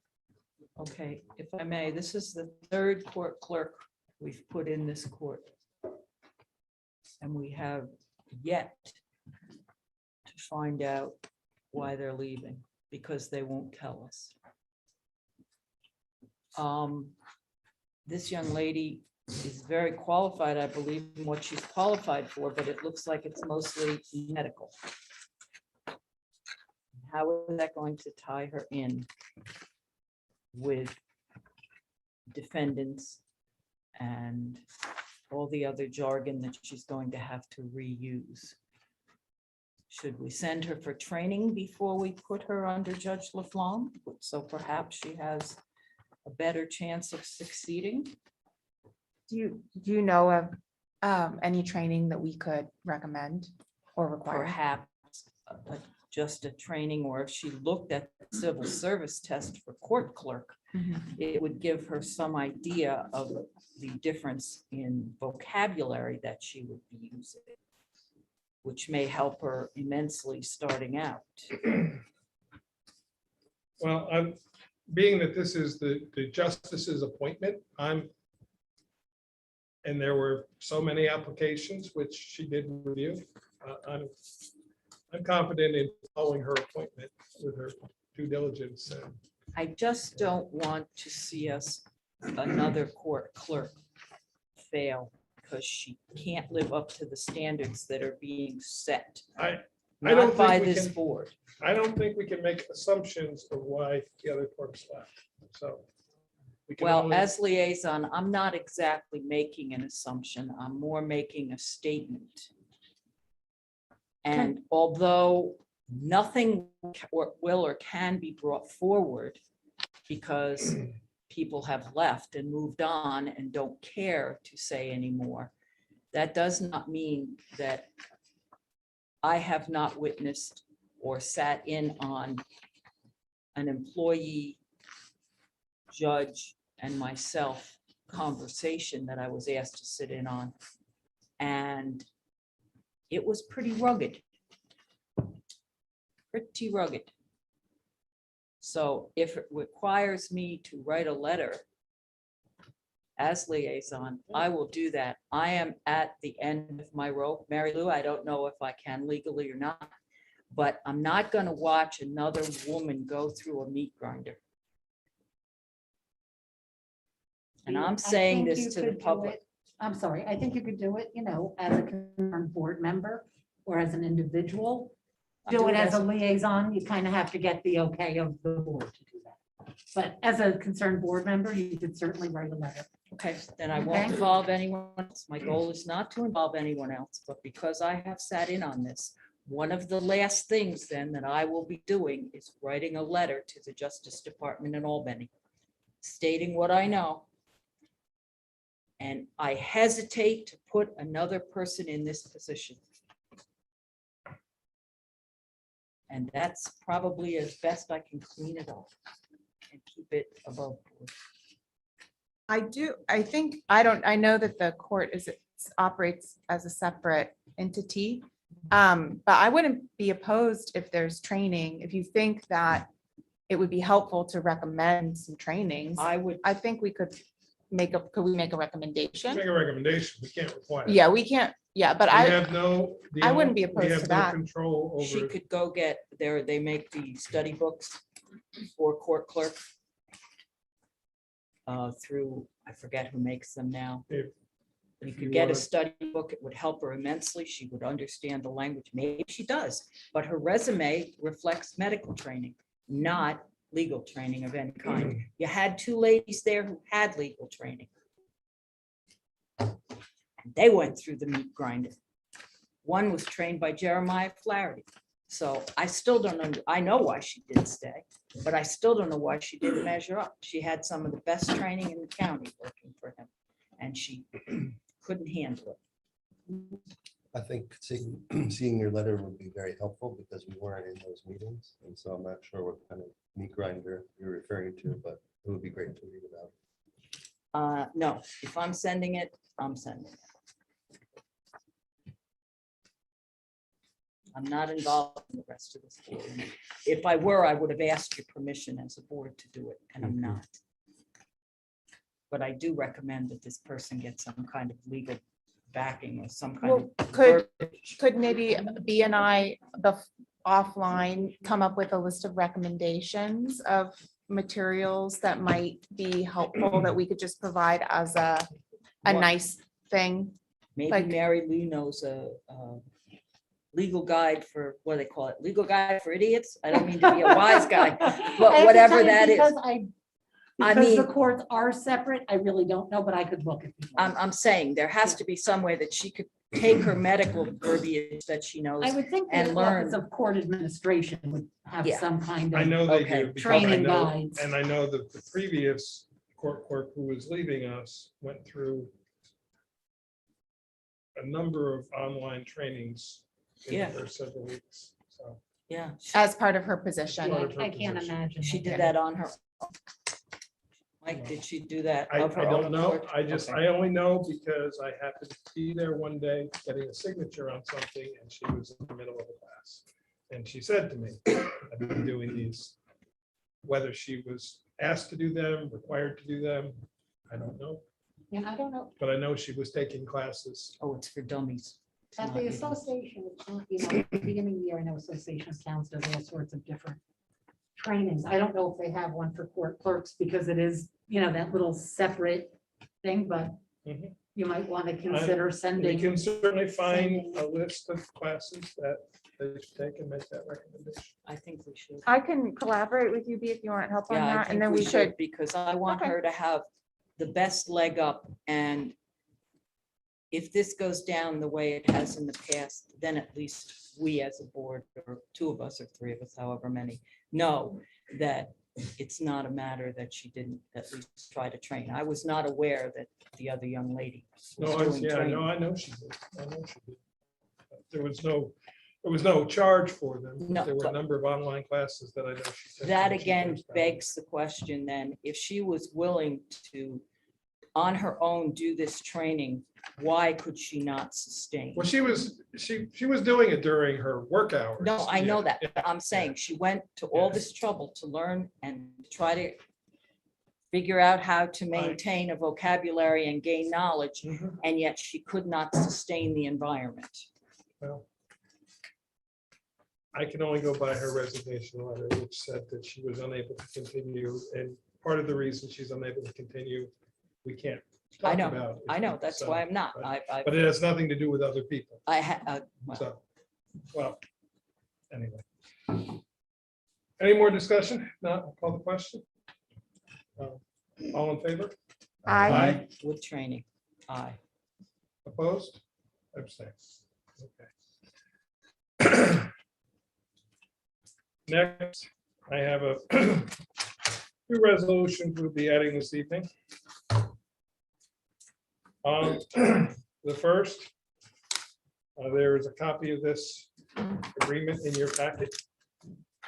Okay, if I may, this is the third court clerk we've put in this court. And we have yet to find out why they're leaving, because they won't tell us. This young lady is very qualified, I believe, in what she's qualified for, but it looks like it's mostly medical. How is that going to tie her in with defendants and all the other jargon that she's going to have to reuse? Should we send her for training before we put her under Judge Laflamme? So perhaps she has a better chance of succeeding? Do you know of any training that we could recommend or require? Perhaps just a training, or if she looked at the civil service test for court clerk, it would give her some idea of the difference in vocabulary that she would be using, which may help her immensely starting out. Well, being that this is the justice's appointment, and there were so many applications, which she did review. I'm confident in following her appointment with her due diligence. I just don't want to see us, another court clerk, fail because she can't live up to the standards that are being set. I Not don't by think we this can, board. I don't think we can make assumptions of why the other clerks left. So. we can Well, only- as liaison, I'm not exactly making an assumption. I'm more making a statement. And although nothing will or can be brought forward because people have left and moved on and don't care to say anymore, that does not mean that I have not witnessed or sat in on an employee, judge, and myself conversation that I was asked to sit in on. And it was pretty rugged. Pretty rugged. So if it requires me to write a letter as liaison, I will do that. I am at the end of my rope. Mary Lou, I don't know if I can legally or not, but I'm not going to watch another woman go through a meat grinder. And I'm saying this to the public. I'm sorry, I think you could do it, as a concerned board member or as an individual. do it as a liaison, you kind of have to get the okay of the board to do that. But as a concerned board member, you could certainly write a letter. Okay, then I won't Okay. involve anyone else. My goal is not to involve anyone else, but because I have sat in on this, one of the last things then that I will be doing is writing a letter to the Justice Department in Albany, stating what I know. And I hesitate to put another person in this position. And that's probably as best I can clean it up and keep it above board. I know that the court operates as a separate entity. But I wouldn't be opposed if there's training, if you think that it would be helpful to recommend some trainings. I think we could could we make a recommendation? Make a recommendation, we can't require. Yeah, we can't, but We have no. I wouldn't be we opposed have to no that. Control She over. could go get they make the study books for court clerk. Through, I forget who makes them now. If You you could get a wanna- study book, it would help her immensely. She would understand the language. Maybe she does, but her resume reflects medical training, not legal training of any kind. You had two ladies there who had legal training. And they went through the meat grinding. One was trained by Jeremiah Flaherty. So I still don't, I know why she didn't stay, but I still don't know why she didn't measure up. She had some of the best training in the county working for him, and she couldn't handle it. I think seeing your letter would be very helpful because we weren't in those meetings. And so I'm not sure what kind of meat grinder you're referring to, but it would be great to read about. No, if I'm sending it, I'm sending it. I'm not involved in the rest of this board. If I were, I would have asked your permission as a board to do it, and I'm not. But I do recommend that this person get some kind of legal backing or some kind Well, of. could maybe B and I, offline, come up with a list of recommendations of materials that might be helpful that we could just provide as a What? nice thing? Maybe like- Mary Lee knows a legal guide for, what do they call it? Legal guide for idiots? I don't mean to be a wise guy, I have but to whatever tell you, that is. Because the mean- courts are separate, I really don't know, but I could look at. I'm saying there has to be some way that she could take her medical verbiage that she knows. I would think and the learn. Office of Court Administration would have Yeah. some kind I of, know they Okay. do. because Training I know- guides. And I know that the previous court clerk who was leaving us went through a number of online trainings in Yeah. the first several weeks. So Yeah, As part of her position. Part of her I can't position. imagine. she that did that on her. Mike, did she do that? I of her don't own know. accord? I just, Okay. I only know because I happened to be there one day getting a signature on something and she was in the middle of a class. And she said to me, I've been doing these, whether she was asked to do them, required to do them, I don't know. Yeah, I don't know. But I know she was taking classes. Oh, it's for dummies. It's At not the idiots. association, it's not, you know, at the beginning of the year, I know association towns do all sorts of different trainings. I don't know if they have one for court clerks because it is, you know, that little separate thing, but Mhm. you might want to consider We sending. can certainly find a list of classes that they should take and make that recommendation. I think we should. I can collaborate with you, B, if you want help on Yeah, I that, and think then we we should, could, because I want Okay. her to have the best leg up, and if this goes down the way it has in the past, then at least we as a board, or two of us or three of us, however many, know that it's not a matter that she didn't at least try to train. I was not aware that the other young lady was No, doing yeah, training. I know she did. I know she did. There was no charge for them. No, There were a but- number of online classes that I know she took. That when she again first got begs the question then, if she was willing to, on her own, do this training, why could she not sustain? Well, she was doing it during her work hours. No, I know Yeah, that. but I'm saying she went to all this trouble to learn and try to figure out how to maintain a vocabulary and gain knowledge, Mhm. and yet she could not sustain the environment. Well, I can only go by her resignation letter, which said that she was unable to continue, and part of the reason she's unable to continue, we can't I talk know, about. I know, that's So, why I'm not. but it has nothing to do with other people, I, well, so, well. anyway. Any more discussion? Not, I'll call the question. All in favor? I, With training. Aye. Opposed? Abstain. Okay. Next, I have a two resolutions we'll be adding this evening. The first, there is a copy of this agreement in your packet.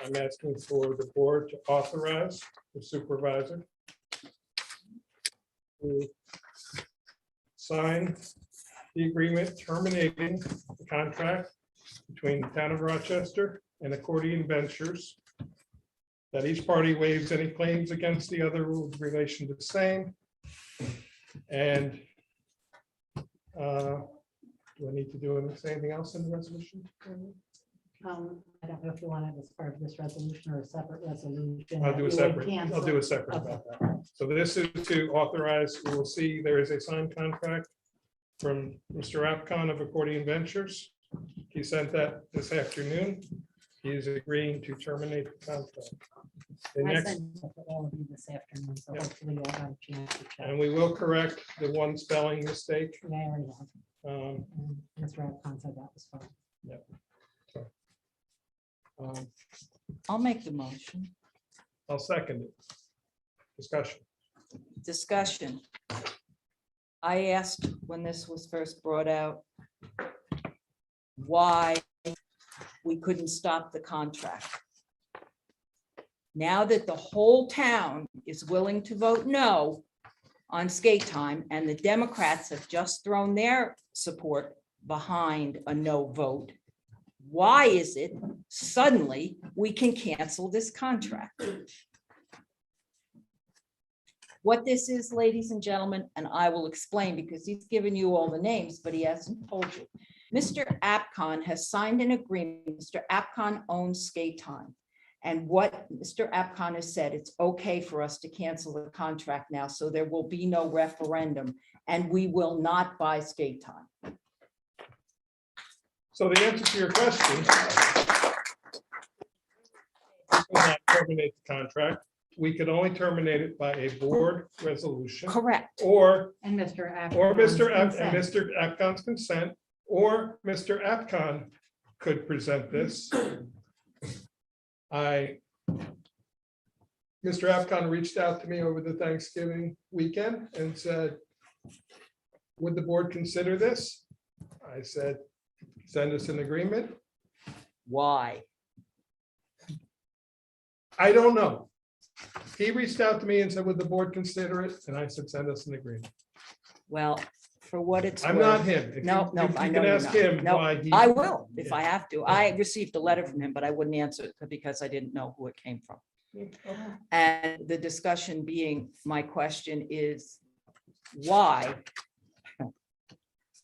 I'm asking for the board to authorize the supervisor to sign the agreement terminating the contract between the town of Rochester and Accordion Ventures, that each party waives any claims against the other with relation to the same. And do I need to do anything else in the resolution? I don't know if you want it as part of this resolution or a separate resolution. I'll do a You would separate, cancel. I'll do a separate about that. So this is to authorize, we will see there is a signed contract from Mr. Apcon of Accordion Ventures. He sent that this afternoon. He is agreeing to terminate the contract. The I next, sent it to all of you this afternoon, so Yeah. hopefully you'll have a chance to check. and we will correct the one spelling mistake. Yeah, I already have. Um, And Mr. Alcon said that was fine. I'll make the motion. I'll second it. Discussion. Discussion. I asked when this was first brought out why we couldn't stop the contract. Now that the whole town is willing to vote no on skate time, and the Democrats have just thrown their support behind a no vote, why is it suddenly we can cancel this contract? What this is, ladies and gentlemen, and I will explain because he's given you all the names, but he hasn't told you. Mr. Apcon has signed an agreement. Mr. Apcon owns skate time. And what Mr. Apcon has said, it's okay for us to cancel the contract now, so there will be no referendum and we will not buy skate time. So the answer to your question, we will not terminate the contract. We could only terminate it by a board resolution Correct. or And Mr. Alcon. Mr. Apcon's consent, or Mr. Apcon could present this. Mr. Apcon reached out to me over the Thanksgiving weekend and said, would the board consider this? I said, send us an agreement. Why? I don't know. He reached out to me and said, would the board consider it? And I said, send us an agreement. Well, for what it's I'm not worth. him. If No, you- no, you I can know you're ask not. him No, why he- I will if Yeah. I have to. I received a letter from him, but I wouldn't answer it because I didn't know who it came from. And the discussion being, my question is, why?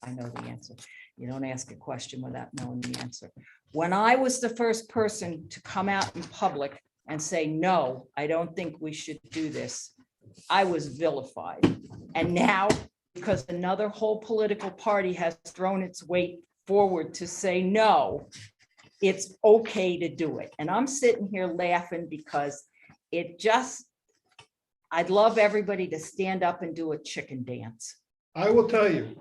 I know the answer. You don't ask a question without knowing the answer. When I was the first person to come out in public and say, no, I don't think we should do this, I was vilified. And now, because another whole political party has thrown its weight forward to say no, it's okay to do it. And I'm sitting here laughing because it just, I'd love everybody to stand up and do a chicken dance. I will tell you,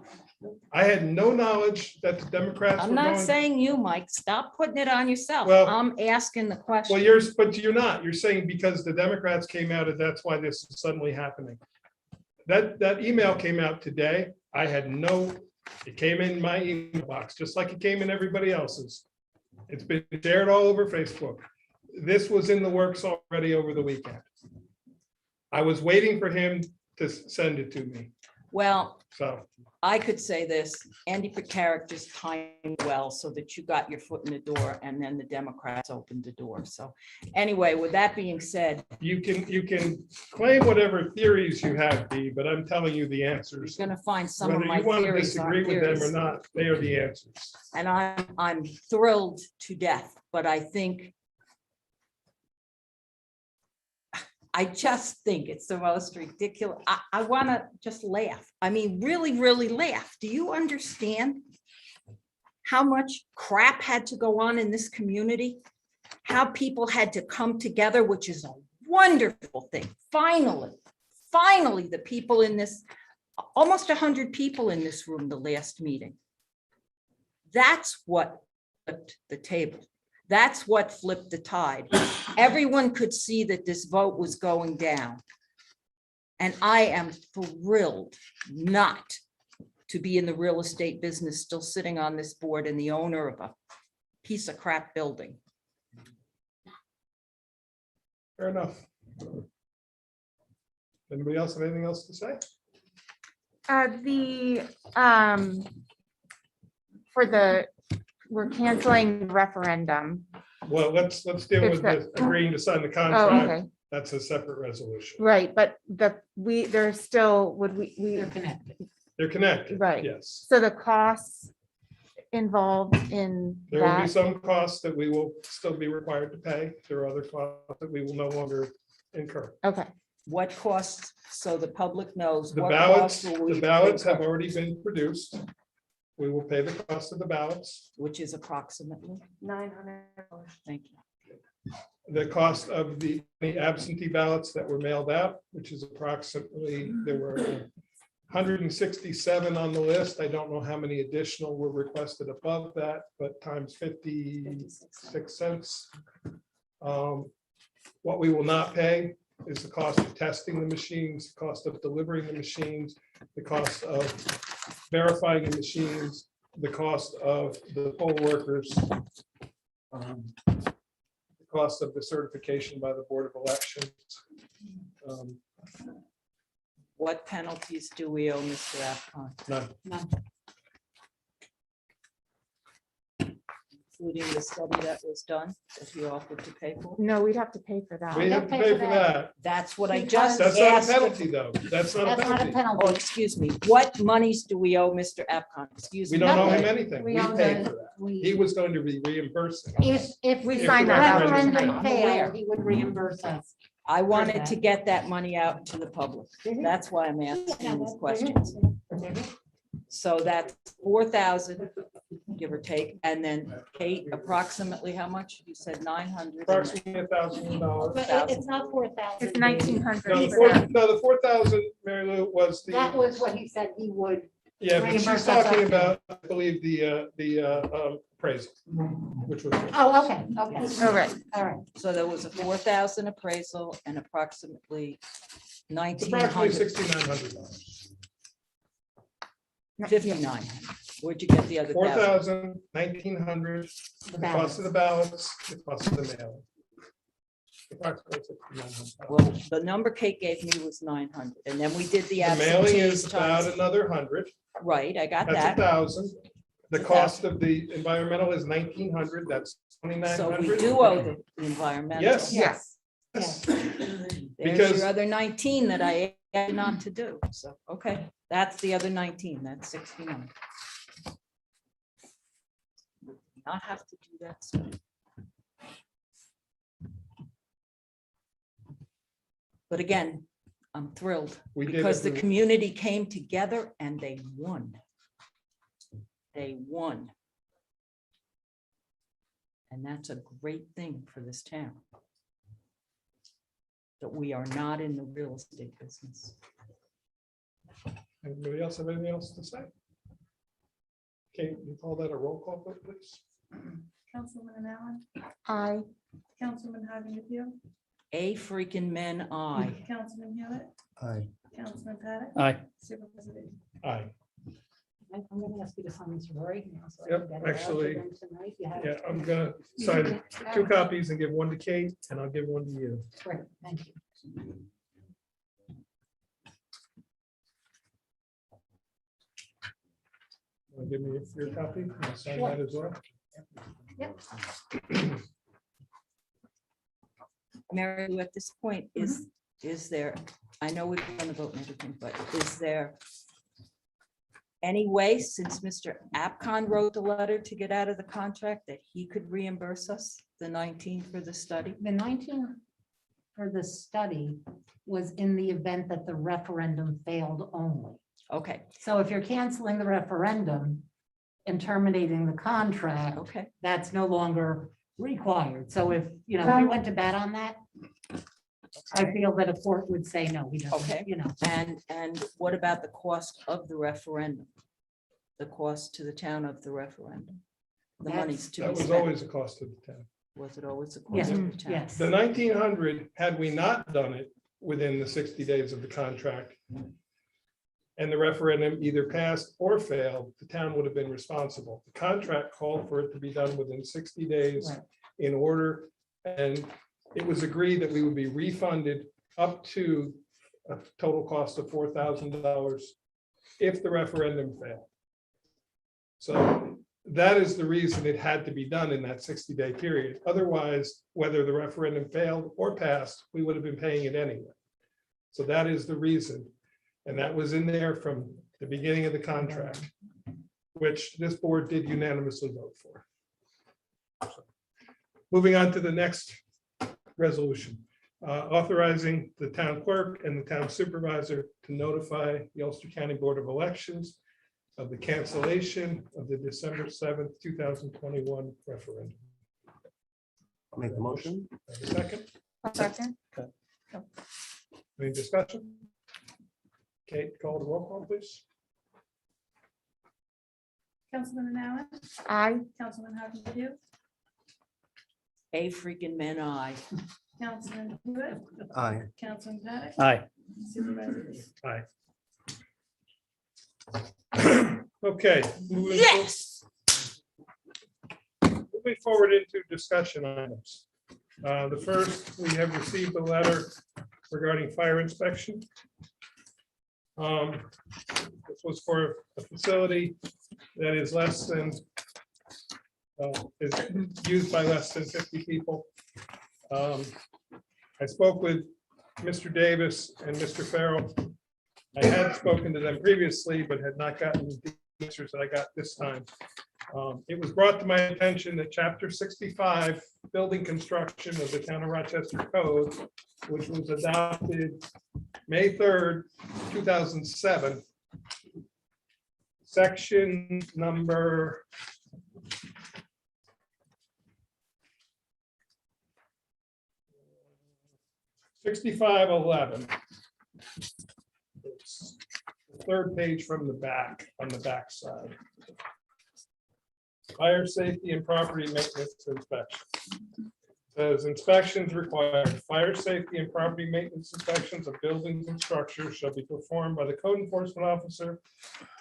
I had no knowledge that the Democrats I'm were not going. saying you, Mike, stop putting it on yourself. Well- I'm asking the question. Well, but you're not. You're saying because the Democrats came out and that's why this is suddenly happening. That email came out today. I had it came in my email box, just like it came in everybody else's. It's been shared all over Facebook. This was in the works already over the weekend. I was waiting for him to send it to me, Well, so. I could say this, Andy Picaric just timed well so that you got your foot in the door and then the Democrats opened the door. So anyway, with that being said, You can claim whatever theories you have, Dee, but I'm telling you the you're answers. gonna find some of Whether my you want to theories disagree aren't with them or theories. not, they are the answers. And I'm thrilled to death, but I just think it's the most ridiculous. I want to just laugh. I mean, really, really laugh. Do you understand how much crap had to go on in this community, how people had to come together, which is a wonderful thing. Finally, the people in this, almost 100 people in this room, the last meeting. That's what flipped the table. That's what flipped the tide. Everyone could see that this vote was going down. And I am thrilled not to be in the real estate business, still sitting on this board and the owner of a piece of crap building. Fair enough. Anybody else have anything else to say? We're canceling the referendum. Well, let's deal If with that- the agreeing to sign the Oh, contract. okay, That's a separate resolution. right, but there's still, They're connected. They're connected. Right. Yes. so the costs involved in There will be that, some costs that we will still be required to pay. There are other costs that we will no longer incur. okay, What costs, so the public knows. The what ballots, costs will we the ballots have incur, already been produced. We will pay the cost of the ballots. which is approximately, $900. thank you. The cost of the absentee ballots that were mailed out, which is approximately, there were 167 on the list. I don't know how many additional were requested above that, but times 56 cents. What we will not pay is the cost of testing the machines, the cost of delivering the machines, the cost of verifying the machines, the cost of the poll workers, the cost of the certification by the Board of Elections. What penalties do we owe Mr. Afcon, None. including the study that was done that he offered to pay for? no, we'd have to pay for that. We have to pay for that. That's what I Because- just That's not a asked. penalty, though. That's not a That's not a penalty. Oh, penalty. excuse me, what monies do we owe Mr. Afcon? Excuse We me. don't owe him Nothing. anything. We We owe paid the- for that. He We, was going to be reimbursed. if We the signed that out. referendum I'm aware. failed, he would reimburse us. I wanted to get that money out to the public. That's why I'm asking these questions. So that's 4,000, give or take, and then Kate, approximately how much? You said 900. Approximately $1,000. But it's not 4,000. It's 1,900 No, for that. the 4,000, Mary Lou, was That the, was what he said he would. yeah, but reimburse she's us talking up to. about, I believe, the appraisal, which was. Oh, okay, okay. All right, All right. So there was a 4,000 appraisal and approximately It's approximately 1,900, $6,900. 5,900. Where'd you get the other 1,000? 4,000, 1,900, The the cost balance. of the ballots, the cost of the mail. Approximately $6,900. Well, the number Kate gave me was 900, and then we did the The mailing is absentees about times. another 100. Right, I got That's that. 1,000. The It's cost of the environmental is 1,900. That's So 2,900. we do owe the environmental. Yes. yes, Yes. There's Because- your other 19 that I had not to do. So, okay, that's the other 19, that's 69. Not have to do that. soon. But again, I'm thrilled We did because the it. community came together and they won. They won. And that's a great thing for this town. That we are not in the real estate business. Anybody else have anything else to say? Okay, you call that a roll call, vote, please? Councilwoman Allen, I, Councilman Harvey DePew, A freaking men, I. Councilman Hewitt, Aye. Councilman Paddock, Aye. Supervisor Beatty. Aye. I'm gonna ask you to sign this right now. so I Yep, can get it out to actually, them tonight. You have Yeah, it? I'm gonna sign 2 copies and give one to Kate, and I'll give one to you. Great, thank you. Give me your copy. I'll sign that as well. Mary Lou, at this point, is there, I know we're going to vote and everything, but is there any way, since Mr. Apcon wrote the letter to get out of the contract, that he could reimburse us the 19 for the study? The 19 for the study was in the event that the referendum failed only. Okay, So if you're canceling the referendum, and terminating the contract, Okay, that's no longer required. So if, you know, we went to bat on that, I feel that a court would say, no, we Okay. don't, you know. and what about the cost of the referendum? The cost to the town of the referendum? The money's to That be was spent. always a cost to the town. Was it always the Yes, cost of the town? yes. The 1900, had we not done it within the 60 days of the contract, and the referendum either passed or failed, the town would have been responsible. The contract called for it to be done within 60 days Right. in order, and it was agreed that we would be refunded up to a total cost of $4,000 if the referendum failed. So that is the reason it had to be done in that 60-day period. Otherwise, whether the referendum failed or passed, we would have been paying it anyway. So that is the reason. And that was in there from the beginning of the contract, which this board did unanimously vote for. Moving on to the next resolution, authorizing the town clerk and the town supervisor to notify the Ulster County Board of Elections of the cancellation of the December 7th, 2021 referendum. I'll make the motion. Have a second? A second. Any discussion? Kate, call the roll call, please. Councilman Allen, Aye. Councilman Harvey Dew, A freaking man, I. Councilman Hewitt, Aye. Councilman Paddock, Aye. Supervisor Lee. Aye. Okay. moving Moving forward into discussion items. The first, we have received a letter regarding fire inspection. This was for a facility that is less than, is used by less than 50 people. I spoke with Mr. Davis and Mr. Farrell. I had spoken to them previously, but had not gotten the answers that I got this time. It was brought to my attention that Chapter 65, Building Construction of the Town of Rochester Code, which was adopted May 3rd, 2007, section number 6511. It's the third page from the back, on the back side. Fire safety and property maintenance inspection. Says inspections required. Fire safety and property maintenance inspections of buildings and structures shall be performed by the code enforcement officer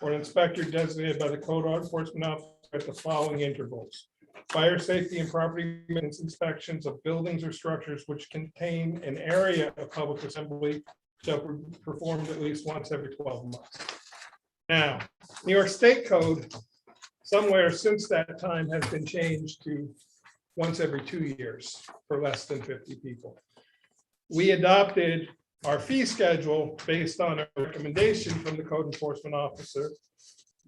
or an inspector designated by the code enforcement officer at the following intervals. Fire safety and property maintenance inspections of buildings or structures which contain an area of public assembly shall be performed at least once every 12 months. Now, New York State Code, somewhere since that time, has been changed to once every 2 years for less than 50 people. We adopted our fee schedule based on a recommendation from the code enforcement officer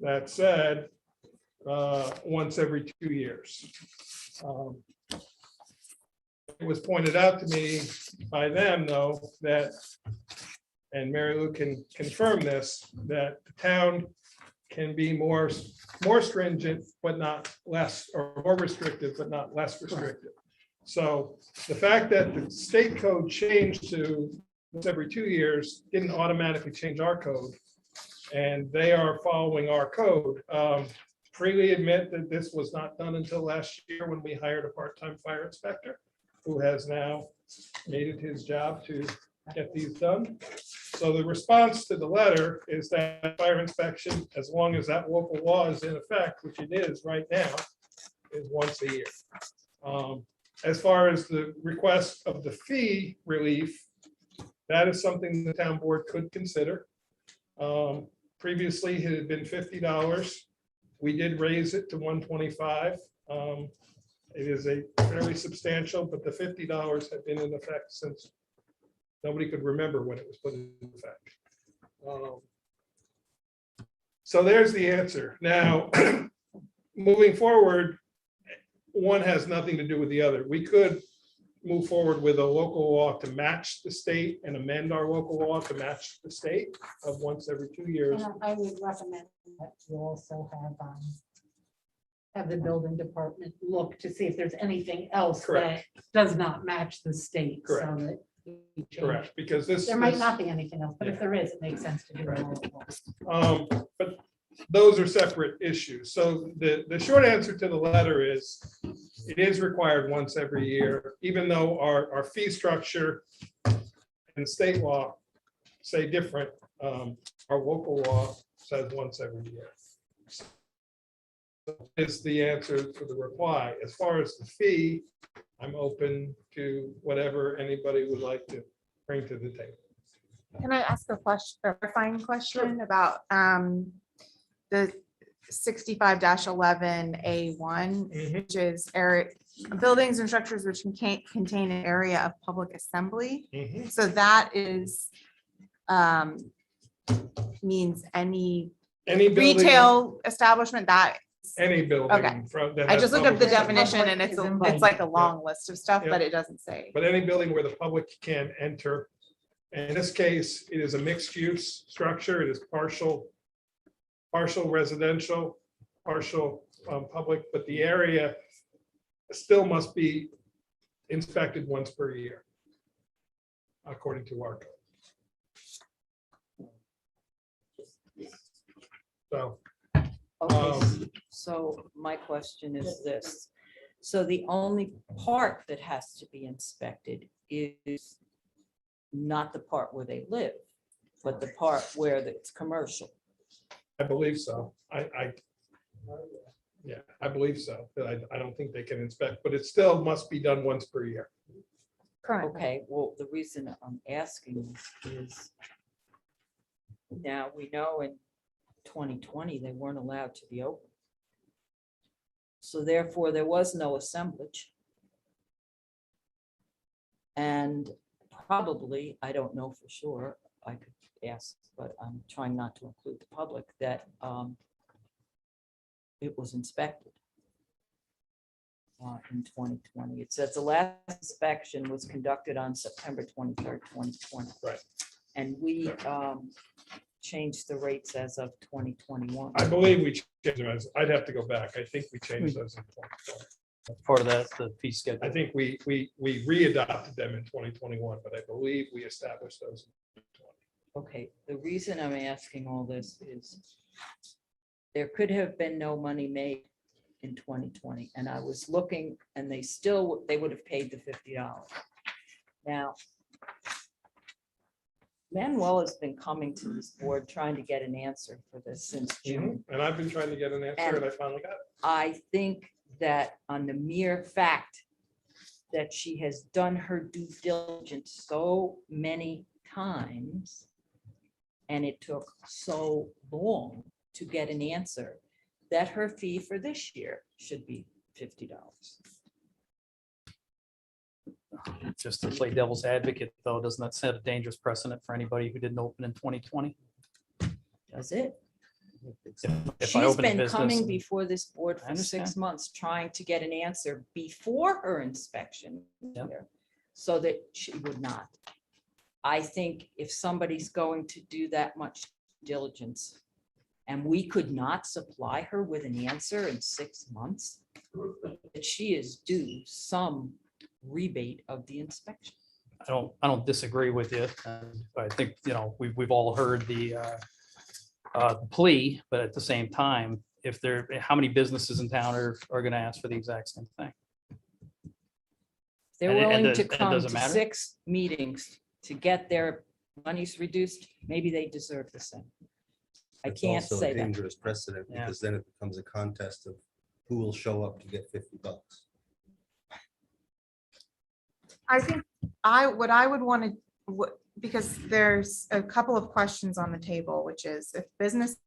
that said once every 2 years. It was pointed out to me by them, though, that, and Mary Lou can confirm this, that the town can be more stringent, but not less, or more restrictive, but not less restrictive. So the fact that the state code changed to once every 2 years didn't automatically change our code. And they are following our code. Freely admit that this was not done until last year when we hired a part-time fire inspector who has now made it his job to get these done. So the response to the letter is that fire inspection, as long as that local law is in effect, which it is right now, is once a year. As far as the request of the fee relief, that is something the town board could consider. Previously, it had been $50. We did raise it to $125. It is a fairly substantial, but the $50 had been in effect since nobody could remember when it was put in effect. So there's the answer. Now, moving forward, one has nothing to do with the other. We could move forward with a local law to match the state and amend our local law to match the state of once every 2 years. And I would recommend that you also have have the building department look to see if there's anything else that Correct. does not match the state. So Correct. that we change. Correct, because this. There might this- not be anything else, but if Yeah. there is, it makes sense to do it all at once. But those are separate issues. So the short answer to the letter is, it is required once every year, even though our fee structure and state law say different. Our local law says once every year. Is the answer to the reply. As far as the fee, I'm open to whatever anybody would like to bring to the table. Can I ask a question, a clarifying question about the 65-11A1, Mhm. which is buildings and structures which can contain an area of public assembly. Mhm. So that is means any Any building, retail establishment that, any building. Okay. that I has just looked up the public assembly. definition and it's like a long list of stuff, but it doesn't say. But any building where the public can enter. In this case, it is a mixed use structure. It is partial residential, partial public, but the area still must be inspected once per year, according to our code. So, Okay, so my question is this. So the only part that has to be inspected is not the part where they live, but the part where it's commercial. I believe so. Yeah, I believe so. But I don't think they can inspect, but it still must be done once per year. Correct. Okay, well, the reason I'm asking is now we know in 2020, they weren't allowed to be open. So therefore, there was no assemblage. And probably, I don't know for sure, I could ask, but I'm trying not to include the public, that it was inspected in 2020. It says the last inspection was conducted on September 23rd, 2020. Right. And we changed the rates as of 2021. I believe we changed them. I'd have to go back. I think we changed those in 2020. Part of that, the fee schedule. I think we re-adopted them in 2021, but I believe we established those. in 2020. Okay, the reason I'm asking all this is there could have been no money made in 2020, and I was looking, and they would have paid the $50. Now, Manuel has been coming to this board trying to get an answer for this since June. And I've been trying to get an answer and I finally got it. I think that on the mere fact that she has done her due diligence so many times, and it took so long to get an answer, that her fee for this year should be $50. Just to play devil's advocate, though, doesn't that set a dangerous precedent for anybody who didn't open in 2020? Does it? If I She's open a been coming business, before this board I for 6 understand. months, trying to get an answer before her inspection. Yep. here, so that she would not. I think if somebody's going to do that much diligence, and we could not supply her with an answer in 6 months, that she is due some rebate of the inspection. I don't disagree with you. I think, we've all heard the plea, but at the same time, how many businesses in town are going to ask for the exact same thing? They're And it willing to does- it come doesn't to matter? 6 meetings to get their monies reduced. Maybe they deserve the same. I It's can't also a say that. dangerous precedent, Yeah. because then it becomes a contest of who will show up to get $50. I think what I would want to, because there's a couple of questions on the table, which is if businesses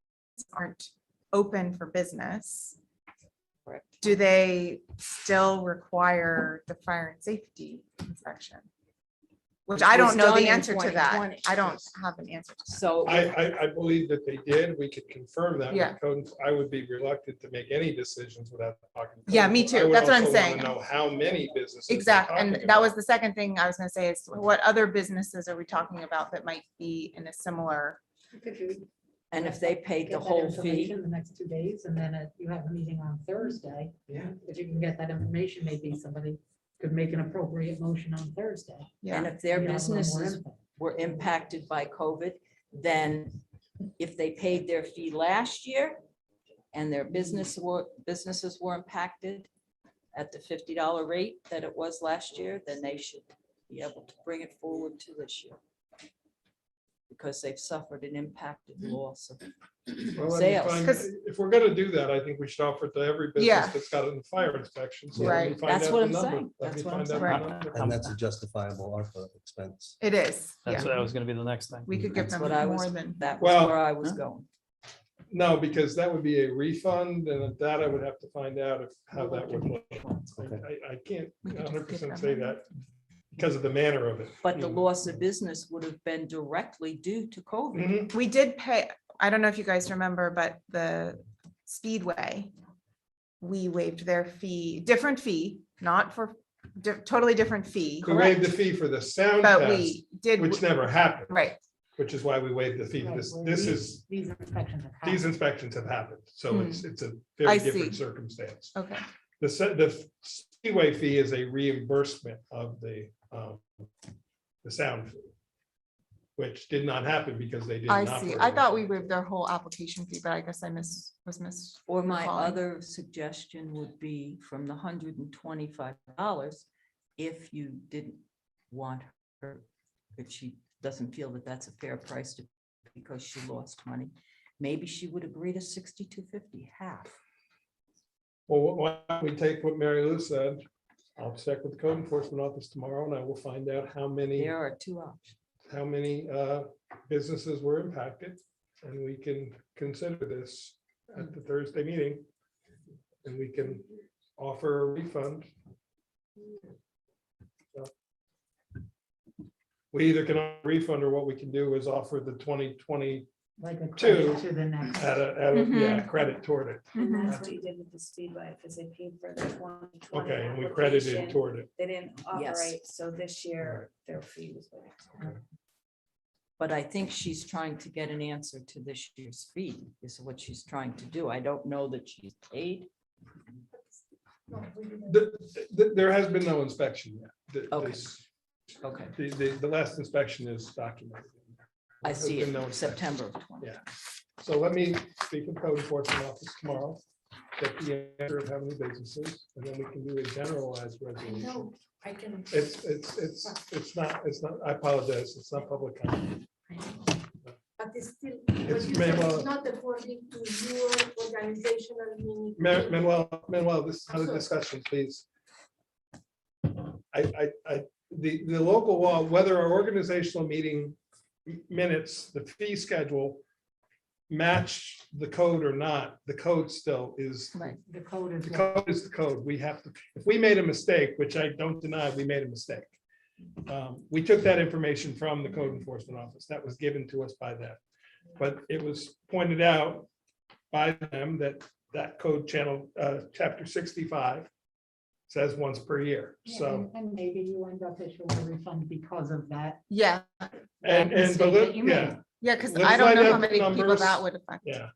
aren't open for business, Correct. do they still require the fire and safety inspection? Which I It was don't know done the in answer to that. 2020. I don't have an answer to that. So I believe that they did. We could confirm that. with Yeah. code. I would be reluctant to make any decisions without talking. to Yeah, code. me too. I would That's what I'm also wanna saying. Know how many businesses. we're Exactly. talking And that was about. the second thing I was gonna say is what other businesses are we talking about that might be in a similar? And if they paid the Get that whole fee, information the next 2 days, and then you have a meeting on Thursday. Yeah. If you can get that information, maybe somebody could make an appropriate motion on Thursday. and Yeah, if their You'll have a little more businesses info. were impacted by COVID, then if they paid their fee last year and their businesses were impacted at the $50 rate that it was last year, then they should be able to bring it forward to this year. Because they've suffered an impacted loss of Well, let me sales. find- 'Cause- If we're gonna do that, I think we should offer it to every Yeah. business that's got a fire inspection. So let me Right. find That's out what the I'm number. saying. Let me That's what I'm find out saying. the number. And that's a justifiable ARPA expense. it is. That's, Yeah, that was gonna be the next thing. we could give That's them what I was, more than, that was Well- where I was going. No, because that would be a refund, and that I would have to find out how that would look. I can't We could just give 100% them say a- that because of the manner of it. But the loss of business would have been directly due to COVID. Mhm. we did pay, I don't know if you guys remember, but the Speedway, we waived their fee, different fee, not for, totally different fee. We waived the fee for the sound But test, we did, which never happened, right, which is why we waived the fee. Right, This, where this is, These inspections have these happened. inspections have happened, so Hmm. it's a I very see. different circumstance. okay, The Speedway fee is a reimbursement of the sound fee, which did not happen because they didn't. I see. operate I it. thought we waived their whole application fee, but I guess I was miss. Or my recalling. other suggestion would be from the $125, if you didn't want her, if she doesn't feel that that's a fair price to, because she lost money, maybe she would agree to $62.50, half. Well, why don't we take what Mary Lou said? I'll check with the code enforcement office tomorrow, and I will find out how many There are two options. businesses were impacted, and we can consider this at the Thursday meeting. And we can offer a refund. So, we either can offer a refund, or what we can do is offer the 2020 Like a Two. credit to the next. at a credit toward it. And Mhm. that's what you did with the Speedway, because they paid for the 2020 Okay, and we credited application. toward it. They didn't Yes. operate, so this year their fee was waived. But I think she's trying to get an answer to this year's fee, is what she's trying to do. I don't know that she's paid. There has been no inspection yet. Okay. This- Okay, The last inspection is documented. I There's see been it, no inspection. September of 20. Yeah. So let me speak with code enforcement office tomorrow, get the answer of how many businesses, and then we can do a generalized resolution. I can. It's not, I apologize, it's not public comment. But it's still, It's but you said Manuel. it's not according to your organizational meaning. Manuel, this is not a discussion, please. The local law, whether our organizational meeting minutes, the fee schedule match the code or not, the code still is, Right. The code is. the what- code is the code. We have to, if we made a mistake, which I don't deny, we made a mistake. We took that information from the code enforcement office. That was given to us by them. But it was pointed out by them that that code channel, chapter 65 says once per year. Yeah, So, and maybe you end up issuing a refund because of that. Yeah, and, mistake but, that you yeah, made. yeah, because Let's I don't find know out how the many people numbers. that would affect. yeah.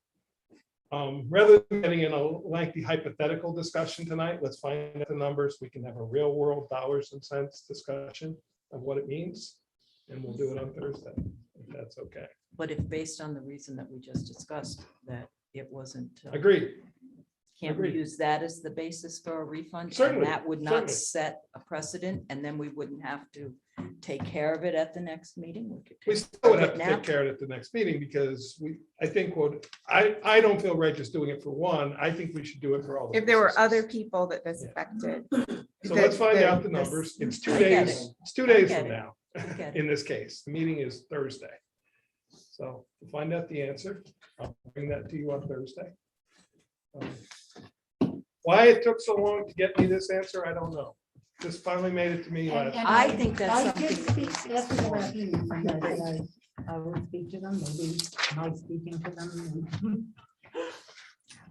Rather than getting in a lengthy hypothetical discussion tonight, let's find out the numbers. We can have a real world dollars and cents discussion of what it means. And we'll do it on Thursday, if that's okay. But if based on the reason that we just discussed, that it wasn't. Agreed. Can't we Agreed. use that as the basis for a refund? Certainly, And that would not certainly. set a precedent, and then we wouldn't have to take care of it at the next meeting. could We take still would care have of to it now. take care of it at the next meeting because I think I don't feel right just doing it for one. I think we should do it for all. the If there were businesses. other people that this Yeah. affected. So let's find out the this- numbers. It's 2 I get days, it. it's 2 I days get from it. now, I get it. in this case. The meeting is Thursday. So we'll find out the answer. I'll bring that to you on Thursday. Why it took so long to get me this answer, I don't know. Just finally made it to me And- last. and I think that's I something did that speak needs after the exploring. last meeting, that I will speak to them, maybe not speaking to them.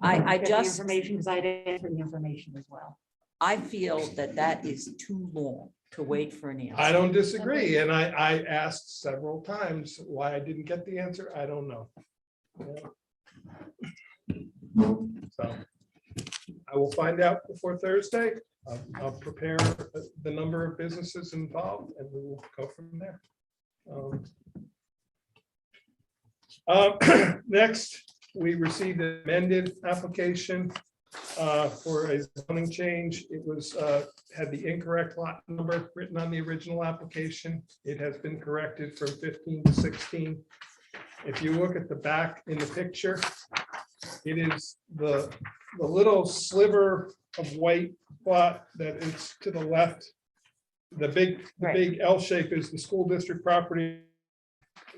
and I get the just, Information, because I didn't for the information as well. I feel that that is too long to wait for an answer. I don't disagree, and I asked several times why I didn't get the answer. I don't know. So I will find out before Thursday. I'll prepare the number of businesses involved and we will go from there. Next, we received an amended application for a zoning change. It was had the incorrect lot number written on the original application. It has been corrected from 15 to 16. If you look at the back in the picture, it is the little sliver of white plot that is to the left. The big L shape is the school district property.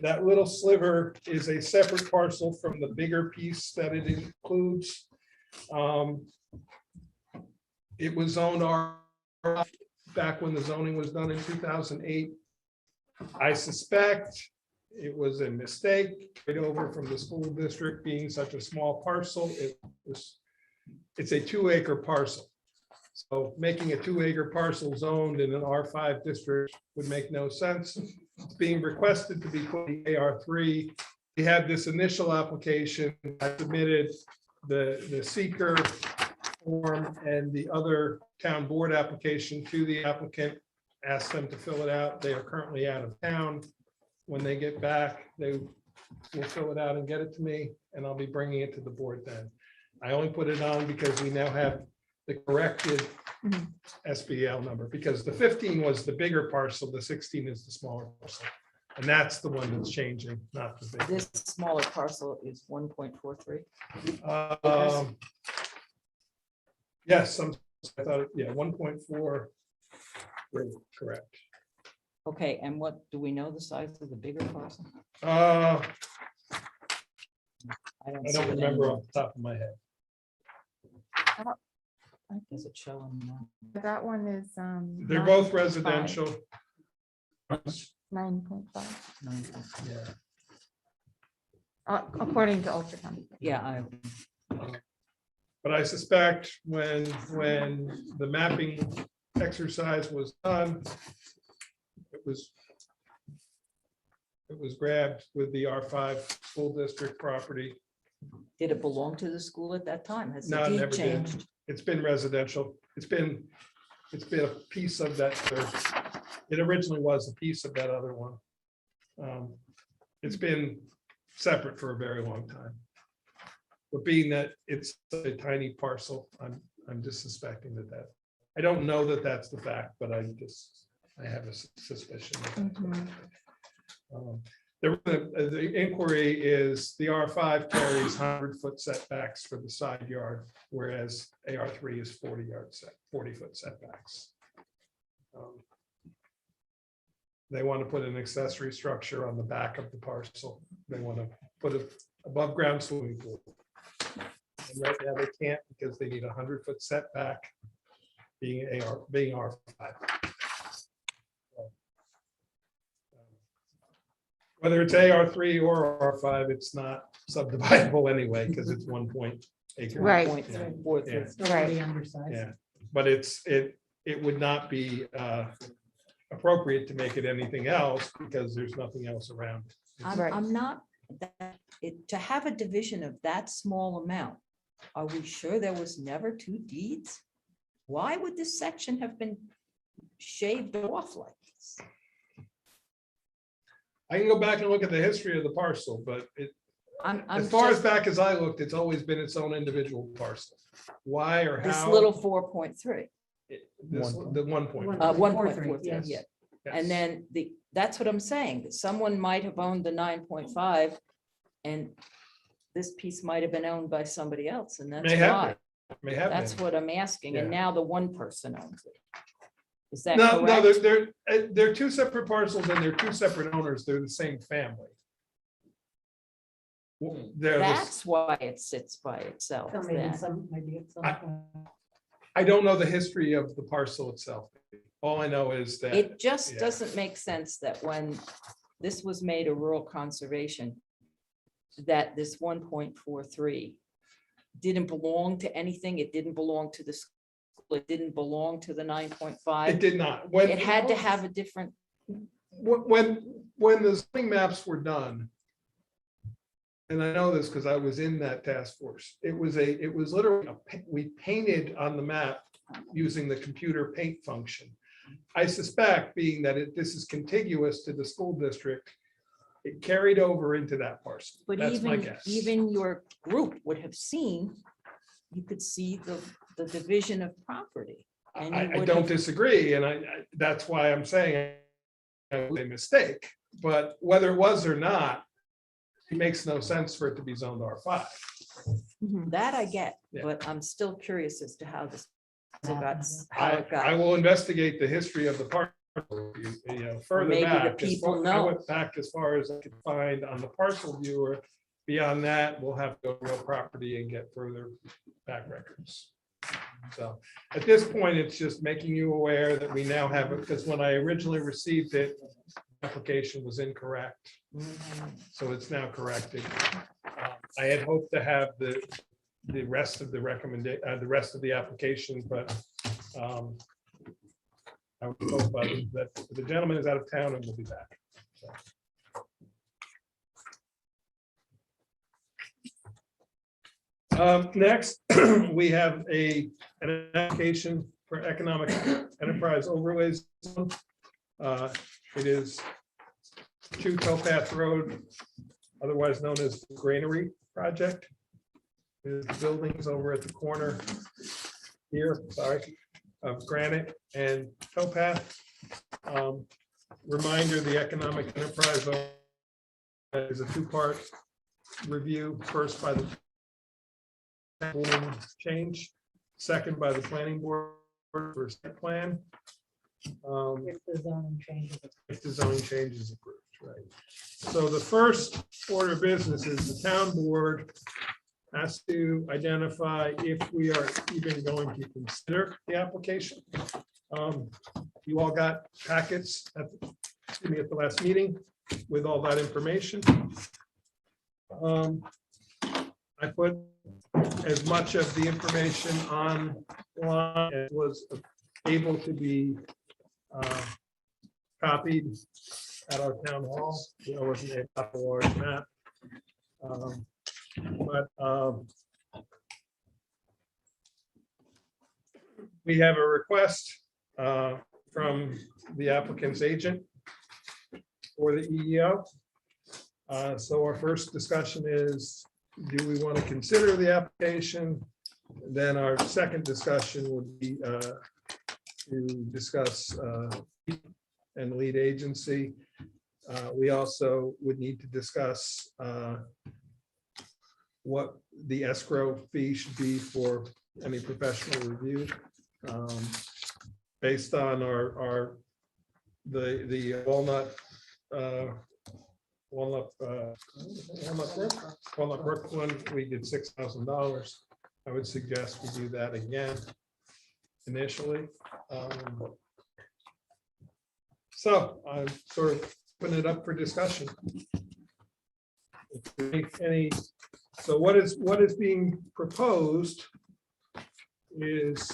That little sliver is a separate parcel from the bigger piece that it includes. It was zoned R back when the zoning was done in 2008. I suspect it was a mistake right over from the school district being such a small parcel. It's a 2-acre parcel. So making a 2-acre parcel zoned in an R5 district would make no sense. It's being requested to be put in AR3. We had this initial application. I submitted the seeker form and the other town board application to the applicant, asked them to fill it out. They are currently out of town. When they get back, they will fill it out and get it to me, and I'll be bringing it to the board then. I only put it on because we now have the corrected SBL number, because the 15 was the bigger parcel, the 16 is the smaller parcel. And that's the one that's changing, not the big. This smaller parcel is 1.43. Yes, I thought, yeah, 1.4. Correct. Okay, and what, do we know the size of the bigger parcel? I I don't see it remember anywhere. off the top of my head. Does it show on that? That one is. They're both residential. 9.5, Yeah. according to Ultra. Yeah, But I suspect when the mapping exercise was done, it was grabbed with the R5 school district property. did it belong to the school at that time? Has No, the it deed never did. changed? It's been residential. It's been a piece of that. It originally was a piece of that other one. It's been separate for a very long time. But being that it's a tiny parcel, I'm just suspecting that I don't know that that's the fact, but I have a suspicion. The inquiry is the R5 carries 100-foot setbacks for the side yard, whereas AR3 is 40-foot setbacks. They want to put an accessory structure on the back of the parcel. They want to put an above ground swimming pool. And right now they can't because they need a 100-foot setback being R5. Whether it's AR3 or R5, it's not subdividable anyway, because it's 1 acre. Right. Yeah. .43. It's already undersized. Yeah, but it would not be appropriate to make it anything else because there's nothing else around it. Right. I'm not, to have a division of that small amount, are we sure there was never 2 deeds? Why would this section have been shaved off like this? I can go back and look at the history of the parcel, but I'm as far as just, back as I looked, it's always been its own individual parcel. Why or this how? little 4.3. The 1 point. 1.43, Yes. yeah. Yes. And then that's what I'm saying, that someone might have owned the 9.5 and this piece might have been owned by somebody else, and that's May have why. been. May have That's been. what I'm asking, and Yeah. now the one person owns it. Is that No, correct? they're 2 separate parcels and they're 2 separate owners. They're the same family. They're the- That's why it sits by itself So maybe then. maybe it's some I- point. I don't know the history of the parcel itself. All I know is that. It just yeah. doesn't make sense that when this was made a rural conservation, that this 1.43 didn't belong to anything. It didn't belong to the school. It didn't belong to the It 9.5. did not. It had to have a different, When the zoning maps were done, and I know this because I was in that task force. It was literally, we painted on the map using the computer paint function. I suspect, being that this is contiguous to the school district, it carried over into that parcel. But That's my guess. even your group would have seen, you could see the division of property. And you I would don't have- disagree, and that's why I'm saying it was a mistake, but whether it was or not, it makes no sense for it to be zoned R5. That I get, Yeah. but I'm still curious as to how this got, how I it got. I will investigate the history of the parcel, further maybe the back. people I know. went back as far as I could find on the parcel viewer. Beyond that, we'll have to go real property and get further back records. So at this point, it's just making you aware that we now have it, because when I originally received it, application was incorrect. So it's now corrected. I had hoped to have the rest of the the rest of the application, but I was told that the gentleman is out of town and will be back. Next, we have an application for economic enterprise overlays. It is 2 Towpath Road, otherwise known as the Granary Project. The buildings over at the corner here, of Granite and Towpath. Reminder, the economic enterprise is a 2-part review, first by the change, second by the planning board for site plan. If the zoning changes. If the zoning change is approved, right? So the first order of business is the town board has to identify if we are even going to consider the application. You all got packets at the last meeting with all that information. I put as much of the information online as was able to be copied at our town hall. It wasn't a large map. But we have a request from the applicant's agent for the EEO. So our first discussion is, do we want to consider the application? Then our second discussion would be to discuss and lead agency. We also would need to discuss what the escrow fee should be for any professional review. Based on the Walnut Brook one, we did $6,000. I would suggest we do that again initially. So I'm sort of putting it up for discussion. So what is being proposed is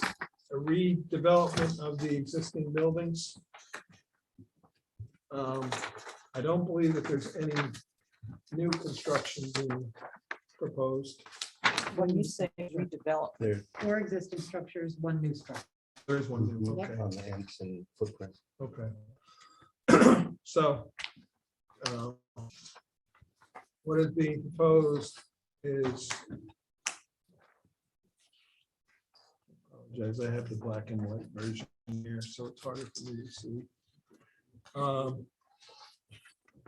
a redevelopment of the existing buildings. I don't believe that there's any new construction being proposed. When you say redevelop, There, 4 existing structures, 1 new structure. There's one new, okay, on the Anderson footprint. okay. So what is being proposed is, apologize, I have the black and white version here, so it's harder for me to see.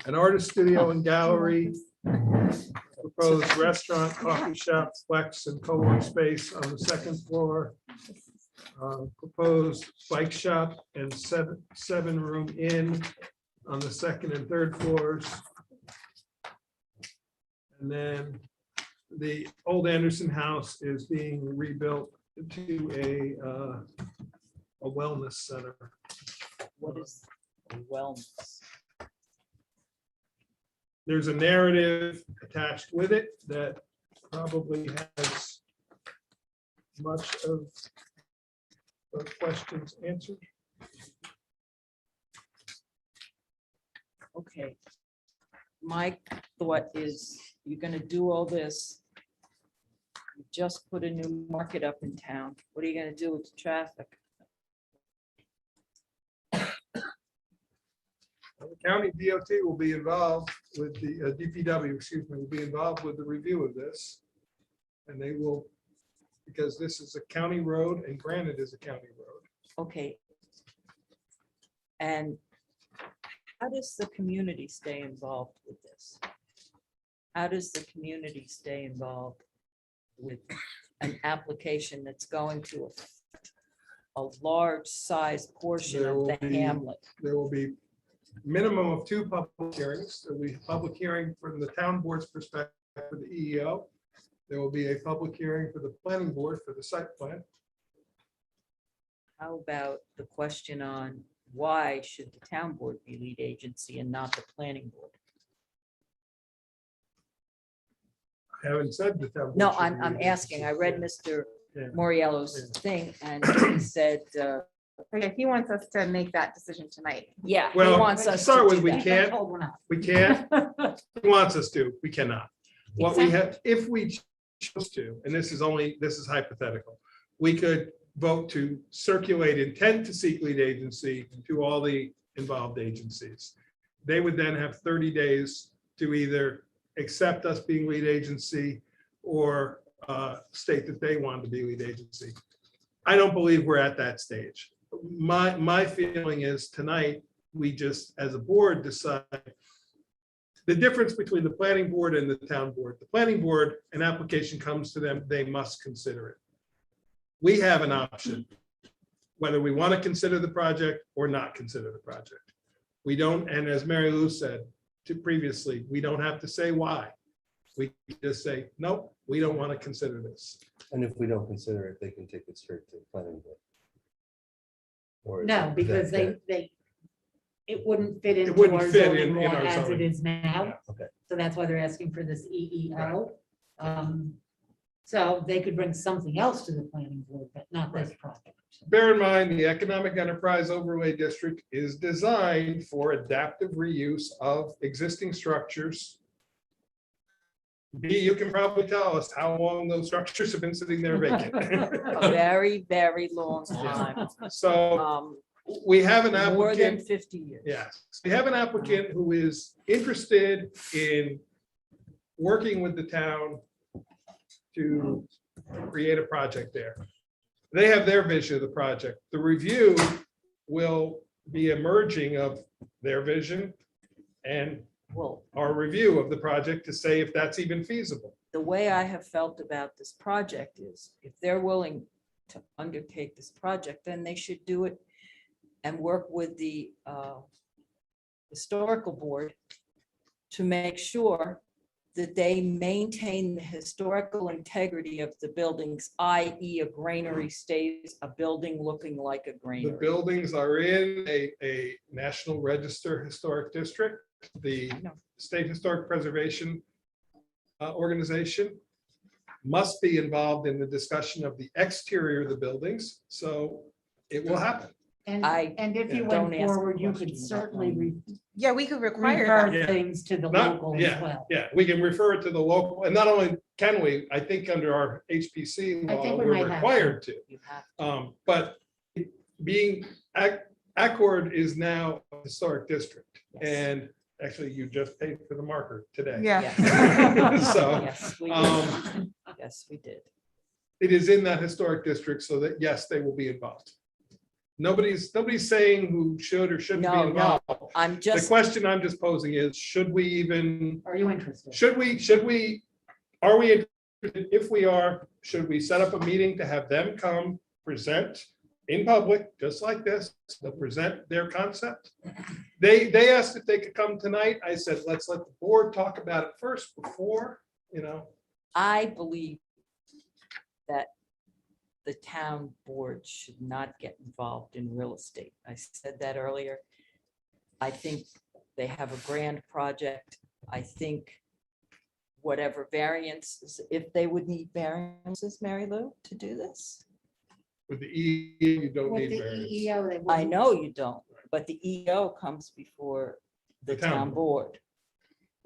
An artist studio and gallery, proposed restaurant, coffee shop, flex, and co-work space on the 2nd floor. Proposed bike shop and 7-room inn on the 2nd and 3rd floors. And then the old Anderson house is being rebuilt to a wellness center. what is wellness? There's a narrative attached with it that probably has much of the questions answered. Okay. my thought is, you're gonna do all this. You just put a new market up in town. What are you gonna do with the traffic? The county DOT will be involved with the DPW, excuse me, will be involved with the review of this. And they will, because this is a county road and Granite is a county road. Okay. And how does the community stay involved with this? How does the community stay involved with an application that's going to affect a large size portion There of will the be- hamlet? There will be minimum of 2 public hearings. There will be a public hearing from the town board's perspective for the EEO. There will be a public hearing for the planning board for the site plan. How about the question on why should the town board be lead agency and not the planning board? I haven't said the town. board No, should I'm be lead asking. I agency. read Mr. Yeah. Moriello's thing and he said, Okay, he wants us to make that decision tonight. yeah, he Well, wants to us start to with, do we that. can't, Told we're not. we can't, he wants us to, we cannot. What we have, if we chose to, and this is hypothetical, we could vote to circulate intent to seek lead agency to all the involved agencies. They would then have 30 days to either accept us being lead agency or state that they want to be lead agency. I don't believe we're at that stage. My feeling is tonight, we just, as a board, decide the difference between the planning board and the town board. The planning board, an application comes to them, they must consider it. We have an option, whether we want to consider the project or not consider the project. We don't, and as Mary Lou said previously, we don't have to say why. We just say, nope, we don't want to consider this. And if we don't consider it, they can take it straight to the planning board. Or is No, it because that- it wouldn't fit into wouldn't our fit zoning in law our as it zoning. is now. Okay. So that's why they're asking for this EEO. So they could bring something else to the planning board, but not this project. Bear in mind, the Economic Enterprise Overlay District is designed for adaptive reuse of existing structures. B, you can probably tell us how long those structures have been sitting there vacant. A very, very long time. So we have an More than applicant, 50 years. yes, we have an applicant who is interested in working with the town to create a project there. They have their vision of the project. The review will be a merging of their vision and Well, our review of the project to say if that's even feasible. the way I have felt about this project is if they're willing to undertake this project, then they should do it and work with the historical board to make sure that they maintain the historical integrity of the buildings, i.e. a granary stays a building looking like a The granary. buildings are in a National Register Historic District. The I know. State Historic Preservation Organization must be involved in the discussion of the exterior of the buildings, so it will happen. And I if you don't went ask forward, you could questions about certainly Yeah, we could require refer that. Yeah. things to the Not- local as well. Yeah, we can refer it to the local, and not only can we, I think under our HPC I law, think we we're might have to. required to. You have But being, Accord is now a historic district, Yes. and actually you just paid for the marker today. Yeah. So, Yes, we um, did. Yes, we did. it is in that historic district so that, yes, they will be involved. Nobody's saying who should or shouldn't be No, no, involved. I'm The just, question I'm just posing is, should we even, Are you interested? are we, interested? If we are, should we set up a meeting to have them come present in public, just like this, they'll present their concept? They asked if they could come tonight. I said, let's let the board talk about it first before, I believe that the town board should not get involved in real estate. I said that earlier. I think they have a grand project. I think whatever variances, if they would need variances, Mary Lou, to do this. with the E, you don't With need the variance. EEO, they I wouldn't. know you don't, but the EO comes before the The town town board.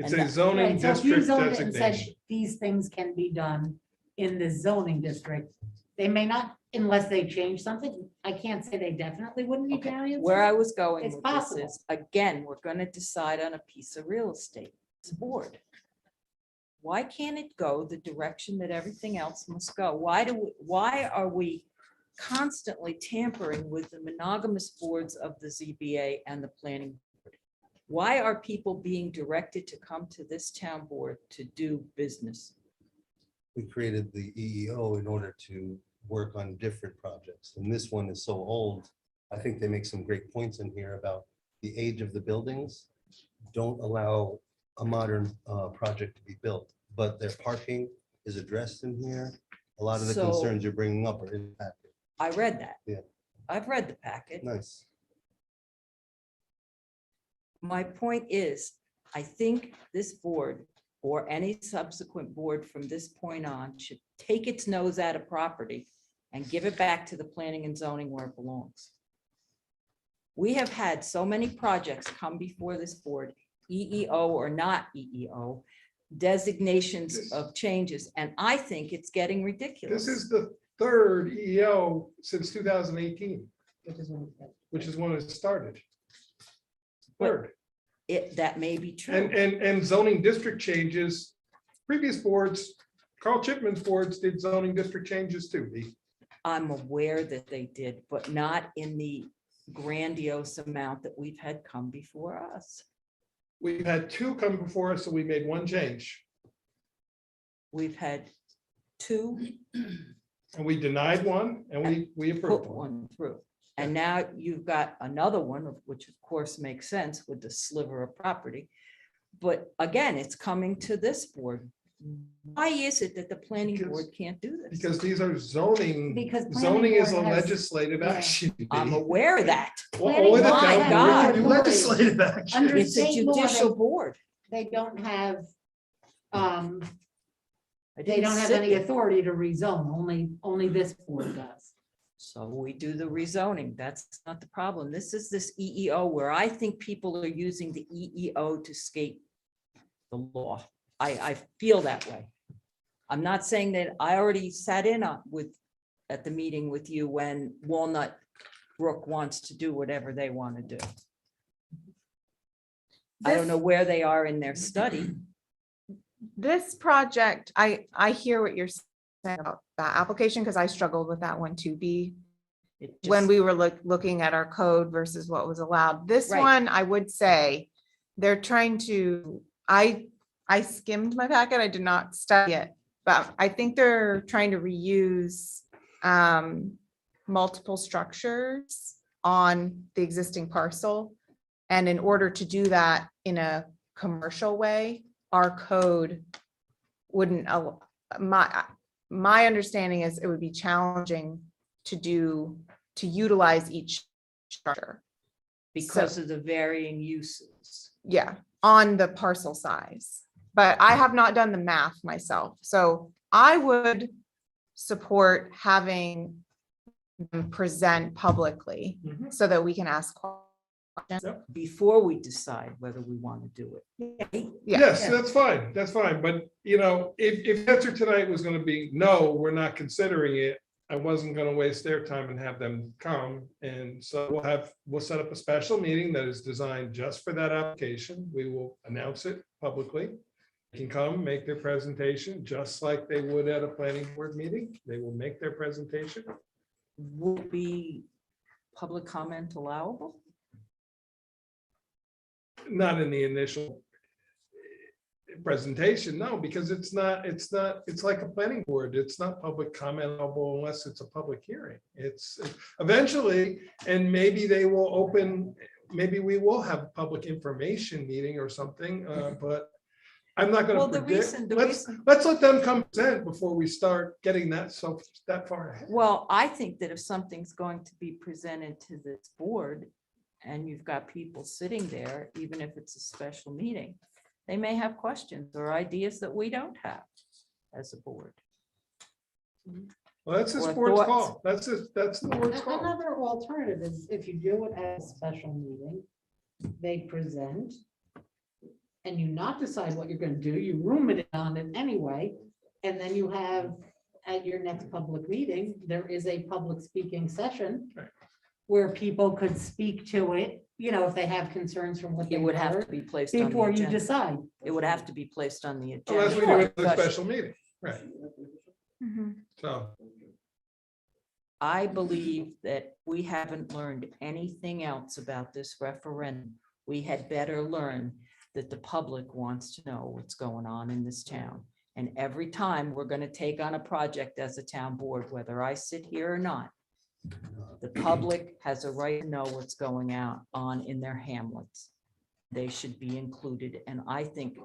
It's And a that- zoning Right, so if you district zoned it and said, designation. these things can be done in the zoning district, they may not, unless they change something. I can't say they definitely wouldn't be Okay, variances. where I was going It's with this possible. is, again, we're gonna decide on a piece of real estate. It's a board. Why can't it go the direction that everything else must go? Why are we constantly tampering with the monogamous boards of the ZBA and the planning board? Why are people being directed to come to this town board to do business? We created the EEO in order to work on different projects. And this one is so old. I think they make some great points in here about the age of the buildings. Don't allow a modern project to be built, but their parking is addressed in here. A lot of the So- concerns you're bringing up are in the packet. I read that. Yeah. I've read the packet. Nice. My point is, I think this board or any subsequent board from this point on should take its nose out of property and give it back to the planning and zoning where it belongs. We have had so many projects come before this board, EEO or not EEO, designations of changes, and I think it's getting ridiculous. This is the third EEO since 2018, Which is what it said. which is when it started. But- Third. That may be true. And zoning district changes, previous boards, Carl Chipman's boards did zoning district changes too. I'm aware that they did, but not in the grandiose amount that we've had come before us. We've had two come before us, so we made one change. We've had two And we denied one and we put approved one. one through. And now you've got another one, which of course makes sense with the sliver of property. But again, it's coming to this board. Why is it that the planning Because- board can't do this? Because these are zoning, Because planning zoning is a board has- legislative yeah. action. I'm aware of that. Well, Planning only the board town has board can do authority. legislative action. Under It's a state law, judicial board. they don't have, I they didn't don't have sit any there. authority to rezone, only this board does. So we do the rezoning. That's not the problem. This is this EEO where I think people are using the EEO to escape the law. I feel that way. I'm not saying that I already sat in at the meeting with you when Walnut Brook wants to do whatever they want to do. I don't know where they are in their study. This project, I hear what you're saying about that application, because I struggled with that one too, It when just- we were looking at our code versus what was allowed. This Right. one, I would say, they're trying to, I skimmed my packet, I did not study it, but I think they're trying to reuse multiple structures on the existing parcel. And in order to do that in a commercial way, our code wouldn't, my understanding is it would be challenging to utilize each structure. Because of the varying uses. Yeah, on the parcel size. But I have not done the math myself, so I would support having them present publicly Mhm. so that we can ask questions. Before we decide whether we want to do it. Yeah. Yes, that's fine, that's fine, but if the answer tonight was gonna be, no, we're not considering it, I wasn't gonna waste their time and have them come, and so we'll set up a special meeting that is designed just for that application, we will announce it publicly. They can come, make their presentation, just like they would at a planning board meeting, they will make their presentation. Would be public comment allowable? Not in the initial presentation, no, because it's like a planning board. It's not public commentable unless it's a public hearing. It's eventually, and maybe they will open, maybe we will have a public information meeting or something, but I'm not Well, gonna the predict. reason- the Let's reason- let them come present before we start getting that far ahead. Well, I think that if something's going to be presented to this board and you've got people sitting there, even if it's a special meeting, they may have questions or ideas that we don't have as a board. Well, that's this Or board's thoughts. call. That's the board's call. Another alternative is if you do it at a special meeting, they present. and you not decide what you're gonna do, you ruminate on it anyway, and then you have, at your next public meeting, there is a public speaking session Right. where people could speak to it, if they have concerns from what they It would have to heard, be placed on the before you agenda. decide. It would have to be placed on the agenda. Unless we do for it at a discussion. special meeting, right? So, I believe that we haven't learned anything else about this referendum. We had better learn that the public wants to know what's going on in this town. And every time we're gonna take on a project as a town board, whether I sit here or not, the public has a right to know what's going on in their hamlets. They should be included, and I think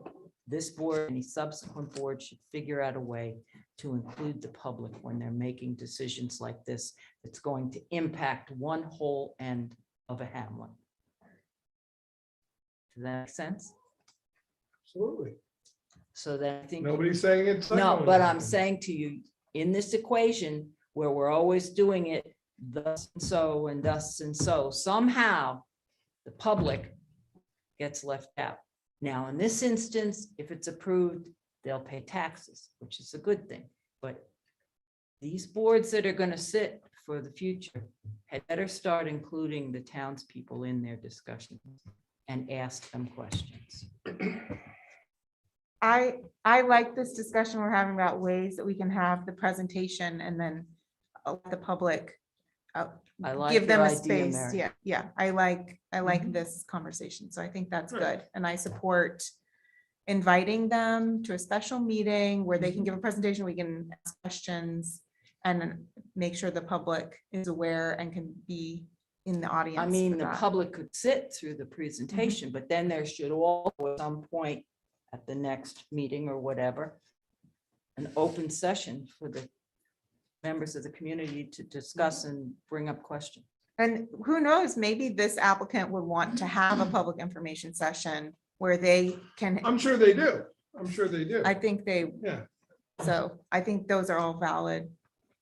this board, any subsequent board should figure out a way to include the public when they're making decisions like this. That's going to impact one whole end of a hamlet. Does that make sense? absolutely. So that I think. Nobody's saying it's. not No, going but to I'm happen. saying to you, in this equation where we're always doing it thus and so and thus and so, somehow the public gets left out. Now, in this instance, if it's approved, they'll pay taxes, which is a good thing. But these boards that are going to sit for the future had better start including the townspeople in their discussions and ask them questions. I like this discussion we're having about ways that we can have the presentation and then let the public I like give them your a idea, space. Mary. Yeah, I like this conversation. So I think that's good. And I support inviting them to a special meeting where they can give a presentation, we can ask questions and then make sure the public is aware and can be in the audience. I mean, for the that. public could sit through the presentation, but then there should all, at some point at the next meeting or whatever, an open session for the members of the community to discuss and bring up questions. And who knows, maybe this applicant would want to have a public information session where they can, I'm sure they do. I'm sure they do. I think they, Yeah. so I think those are all valid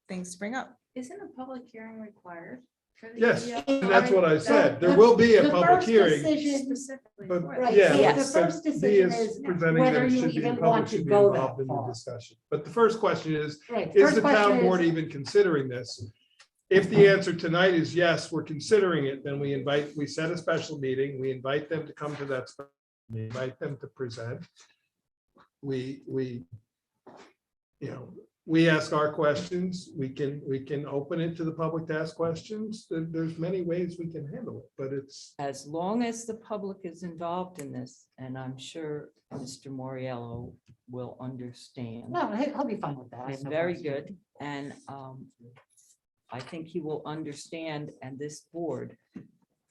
things to bring up. Isn't a public hearing required? for the Yes, EDO? and that's what I said. There will be a The public first hearing. decision- Specifically But for Right, that. yeah, so Yes. the first but decision B is presenting whether them you should be, even public want to should be go involved that in the far. discussion. But the first question is Right, the first town question board is- even considering this? If the answer tonight is yes, we're considering it, then we set a special meeting, we invite them to come to that, we invite them to present. We ask our questions, we can open it to the public to ask questions. There's many ways we can handle it, but it's, As long as the public is involved in this, and I'm sure Mr. Moriello will understand. No, he'll be fine with that. I have It's no very question. good, and I think he will understand, and this board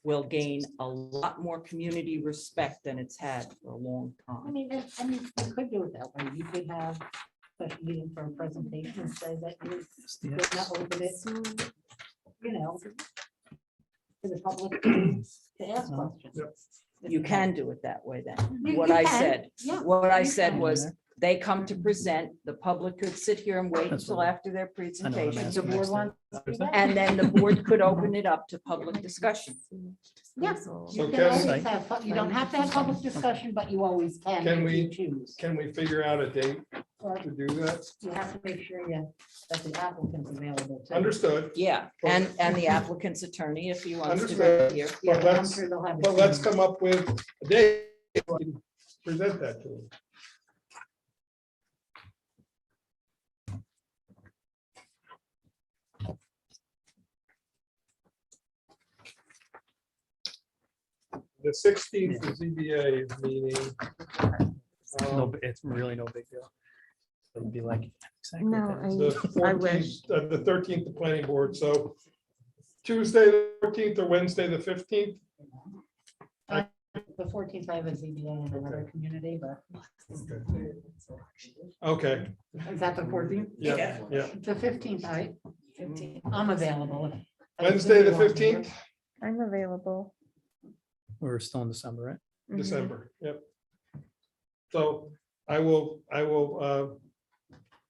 will gain a lot more community respect than it's had for a long I time. mean, you could do it that way. You could have special meeting for a presentation and say that you're gonna open it to, to the public to ask questions. Yep. You can do it that way then. You- What you I can, said, yeah, what I you said can. was, they come to present, the public could sit here and wait That's until what- after their I know what I'm presentation. The asking board next wants- time. And then the board could open it up to public discussion. Yes, So you can can- always have, you don't have to have public discussion, but you always can Can if we- you choose. can we figure out a date Or to do that? you have to make sure that the applicant's available too. Understood, Yeah, and the applicant's attorney, if he wants to Understood. be here. Yeah, but I'm sure they'll have. a but let's team. come up with a date. We can present that to them. The 16th is ZBA meeting. No, it's really no big deal. It'd be like. exactly No, that. The I wish. 14th, the 13th, the planning board, so Tuesday, the 14th or Wednesday, the 15th. The 14th, I have a ZBA in another community, but. Okay, Is that the 14th? yeah, yeah. The 15th, I'm available. Wednesday, the 15th, I'm available. We're still in December, right? Mhm. December, yep. So I will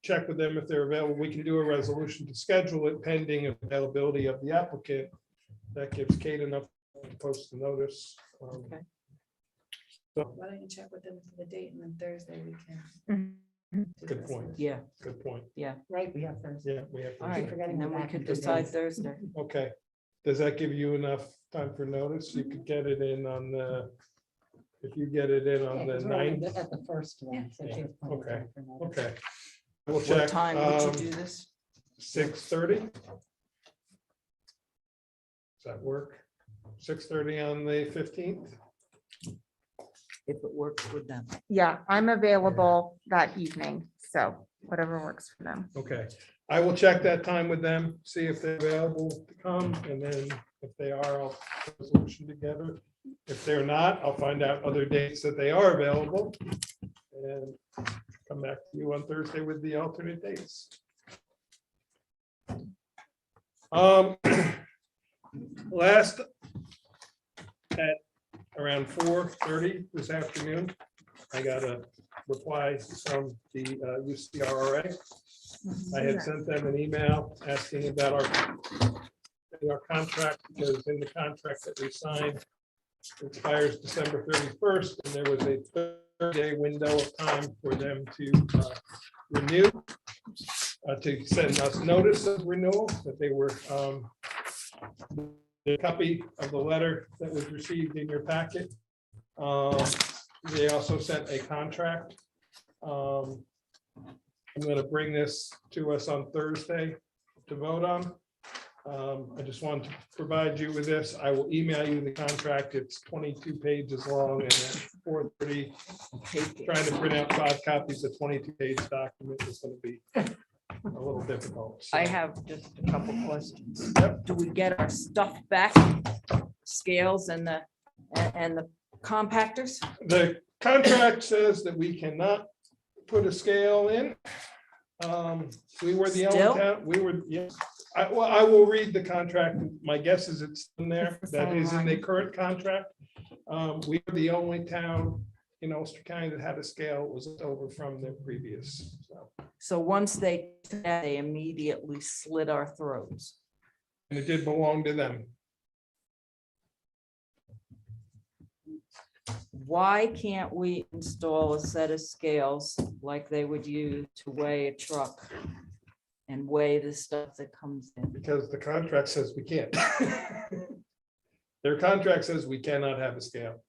check with them if they're available. We can do a resolution to schedule it pending availability of the applicant. That gives Kate enough to post the notice. Okay. Why don't you check with them for the date and then Thursday we can. do the Good rest point. of it. Yeah, Good point. Right, we have Thursday. Yeah, we have. all to- right. forgetting And then we're we back could in 2 decide days. Thursday. Okay. Does that give you enough time for notice? You could get it in on the, if you get it in on Yeah, the 'cause we're only 9th. At the first one. so she has plenty of Okay, time for notice. Okay. We'll What check. time would you do this? 6:30? Does that work? 6:30 on the 15th? If it works with them. Yeah, I'm available that evening, so whatever works for them. Okay, I will check that time with them, see if they're available to come, and then if they are, I'll put a resolution together. If they're not, I'll find out other dates that they are available and come back to you on Thursday with the alternate dates. Last at around 4:30 this afternoon, I got a reply from the UCRRA. I had sent them an email asking about our contract, because in the contract that we signed expires December 31st, and there was a 30-day window of time for them to renew, to send us notice of renewal, that they were the copy of the letter that was received in your packet. They also sent a contract. I'm going to bring this to us on Thursday to vote on. I just wanted to provide you with this. I will email you the contract. It's 22 pages long, and at 4:30, trying to print out 5 copies of 22-page document is going to be a little difficult. So- I have just a couple questions. Do we get our stuff back? Scales and the compactors? The contract says that we cannot put a scale in. We were the Still? only town, we were, yes. I will read the contract. My guess is it's in there. It's the That same is in the one. current contract. We were the only town in Ulster County that had a scale. It was over from the previous. So, So once they, did that, they immediately slit our throats. and it did belong to them. Why can't we install a set of scales like they would use to weigh a truck and weigh the stuff that comes in? Because the contract says we can't. Their contract says we cannot have a scale.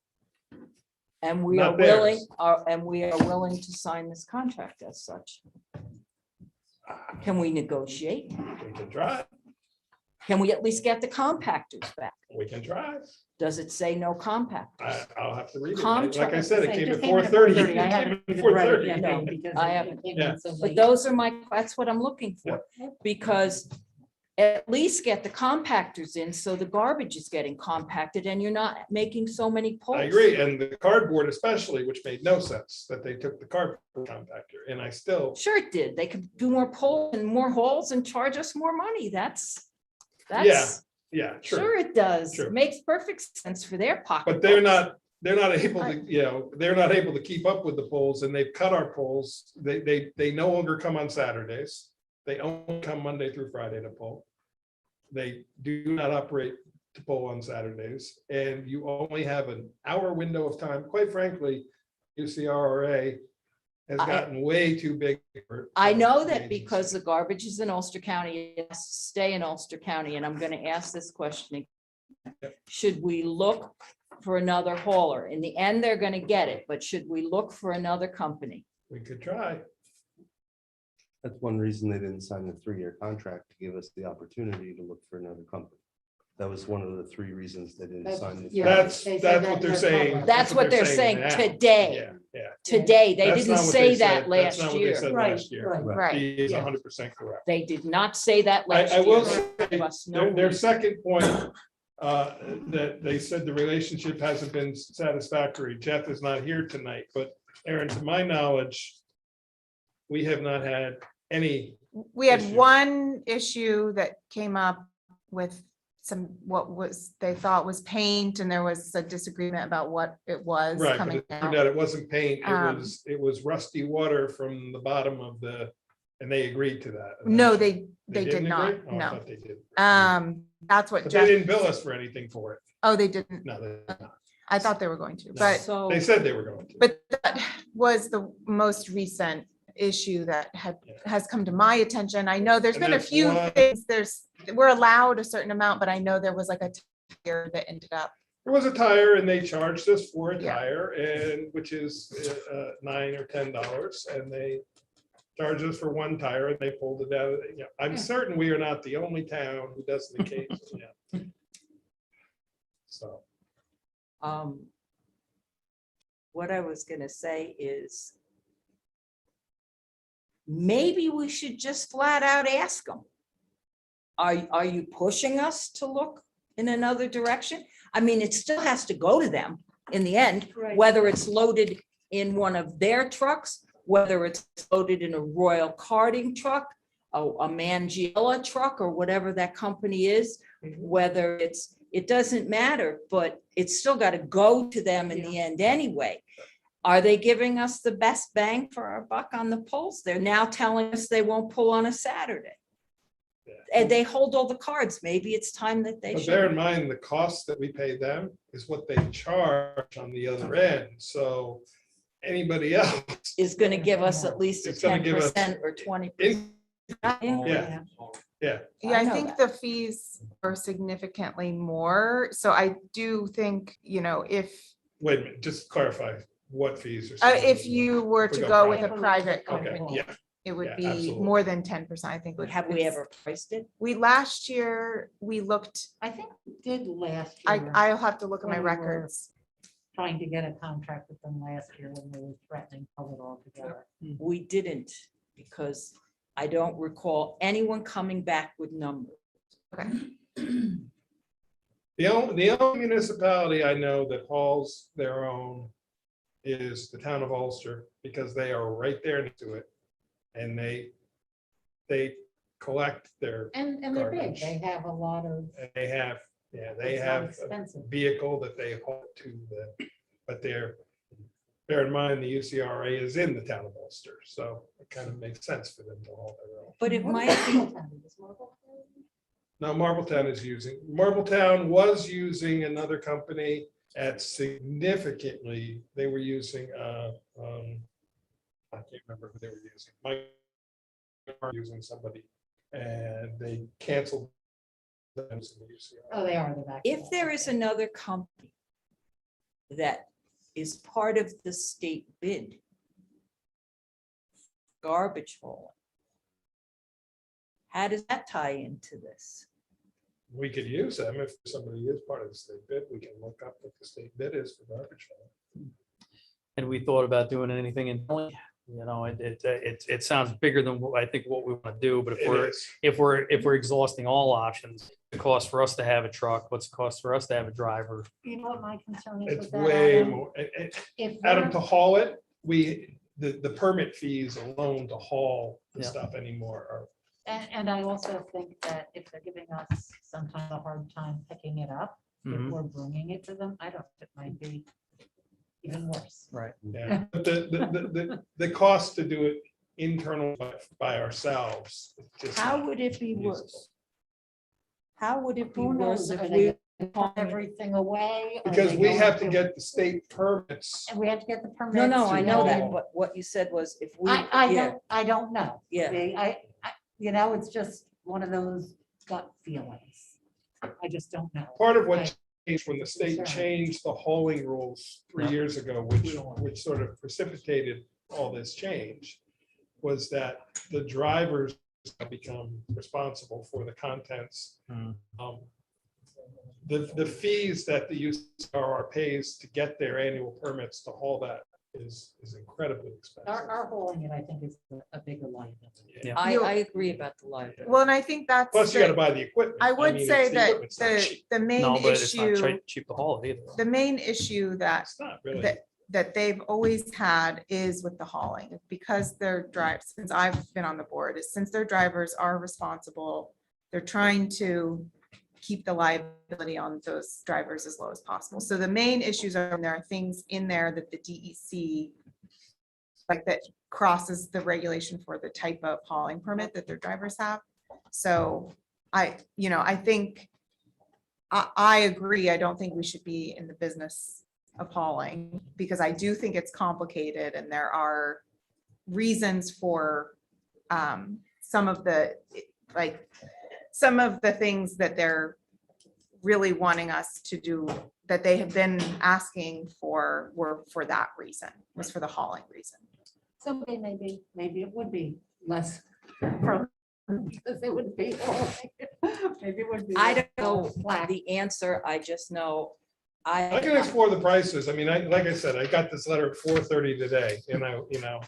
And we are Not theirs. willing to sign this contract as such. Can we negotiate? We can try, Can we at least get the compactors back? we can try. Does it say no compactors? I'll have to read it. Contract. Like I said, it Say, came just at came at 4:30. 4:30. I haven't even Four read it thirty. yet, No, because I it haven't. came Yeah. in so But late. those are that's what I'm looking for. Because at least get the compactors in, so the garbage is getting compacted and you're not making so many pulls. I agree, and the cardboard especially, which made no sense, that they took the cardboard compactor, and I still, Sure it did. They could do more pulls and more holes and charge us more money. That's, yeah, true. sure it does. True. Makes perfect sense for their pocket. But they're not able to, they're not able to keep up with the polls, and they've cut our polls. They no longer come on Saturdays. They only come Monday through Friday to poll. They do not operate to poll on Saturdays, and you only have an hour window of time. Quite frankly, UCRRA has gotten way too big. for I know the that agency. because the garbage is in Ulster County, it has to stay in Ulster County, and I'm gonna ask this question. again. Should we look for another hauler? In the end, they're gonna get it, but should we look for another company? We could try. That's one reason they didn't sign the 3-year contract, to give us the opportunity to look for another company. That was one of the 3 reasons they didn't That's- sign the. yeah. That's they said that's that what in they're their saying. comment. That's what they're saying now. today. Yeah. Today, they That's didn't not what say they that said. That's last not what they year. said Right, last year. right. Right. He is Yeah. 100% correct. They did not say that last I year. will They say, gave us no their reason. second point, that they said the relationship hasn't been satisfactory. Jeff is not here tonight, but Aaron, to my knowledge, we have not had any, We had issue. one issue that came up with what was, they thought was paint, and there was a disagreement about what it was right, but coming it turned out. out it wasn't paint, Um, it was rusty water from the bottom of the, and they agreed to that. No, they did didn't not, agree? Oh, I no. thought they did. That's what But they Jeff, didn't bill us for anything for it. oh, they didn't. No, they did not. I thought they were going to, but, So. They said they were going to. but that was the most recent issue that has come to my attention. I know there's And been a that's few why- things, we're allowed a certain amount, but I know there was like a tire that ended up. It was a tire and they charged us for a Yeah. tire and which is $9 or $10 and they charged us for one tire and they pulled it out. I'm certain we are not the only town who does the occasion. Yeah. So. What I was gonna say is maybe we should just flat out ask them. Are you pushing us to look in another direction? I mean, it still has to go to them in the end, Right. whether it's loaded in one of their trucks, whether it's loaded in a Royal Karting truck, a Mangiela truck, or whatever that company is, whether it doesn't matter, but it's still got to go to them in the end anyway. Are they giving us the best bang for our buck on the pulls? They're now telling us they won't pull on a Saturday. And they hold all the cards. Maybe it's time that they But bear in should. mind, the cost that we pay them is what they charge on the other end. So anybody else. Is going to give us at least a It's gonna give us- 10% or 20%. Yeah. Yeah. Yeah, I know think that. the fees are significantly more. So I do think, if Wait a minute, just clarify what fees are. if you were to We go go with a private. private Okay, company, yeah, it would yeah, be absolutely. more than 10%. I think. Have we ever priced it? Last year, we looked, I think we did last I, year. I'll have to look at my When we were- records. Trying to get a contract with them last year when they were threatening to pull it all together. We didn't, because I don't recall anyone coming back with numbers. Okay. The only municipality I know that hauls their own is the town of Ulster, because they are right there next to it. And they collect their, And they're big. Garbage. They have a lot of. and they have it's not a expensive. vehicle that they haul to but bear in mind, the UCRA is in the town of Ulster, so it kind of makes sense for them to haul their own. But it What might about be, Middletown? Does Marlboro have it? Now, Marbletown was using another company at significantly, they were using, I can't remember who they were using. Mike were using somebody and they canceled. them using the UCRA. Oh, they are the back. if there is another company that is part of the state bid, garbage hauling, how does that tie into this? We could use them if somebody is part of the state bid. We can look up what the state bid is for garbage. hauling. And we thought about doing anything in, it sounds bigger than what I think what we want to do, but It is. if we're exhausting all options, the cost for us to have a truck, what's the cost for us to have a driver? You know what my concern is It's with that? way Adam? more. If Adam, we're- to haul it, the permit fees alone to haul the Yeah. stuff anymore are. And I also think that if they're giving us sometimes a hard time picking it up, if Mhm. we're bringing it to them, I don't, it might be even worse. Right. Yeah, but the cost to do it internal by ourselves. it's just How not would it be usable. worse? How would it be Who worse knows? if Are we? they gonna put everything away? Are Because they we going have to get the state permits. And we have to get the permits. No, I know that, and- but what you said was if we, I yeah, don't know. Yeah. It's just one of those gut feelings. I just don't know. Part of I- what changed when the state Concerned. changed the hauling rules 3 years ago, which sort of precipitated all this change, was that the drivers have become responsible for the contents. Mm. The fees that the UCR pays to get their annual permits to haul that is incredibly expensive. Our hauling it, I think, is a bigger liability. Yeah. I agree about the liability. Well, and I think that's. Plus, you gotta the- buy the equipment. I would mean, say the that equipment's not the, cheap. the No, main but it's not issue, cheap to haul it either. the main issue that It's not really. that they've always had is with the hauling, because their drives, since I've been on the board, is since their drivers are responsible, they're trying to keep the liability on those drivers as low as possible. So the main issues are, there are things in there that the DEC, like that crosses the regulation for the type of hauling permit that their drivers have. So I think, I agree. I don't think we should be in the business appalling because I do think it's complicated and there are reasons for some of the things that they're really wanting us to do that they have been asking for were for that reason, was for the hauling reason. Someday maybe it would be less. Because it would be, maybe it would be. I less don't know slack. the answer. I just know I can explore the prices. I mean, like I said, I got this letter at 4:30 today, and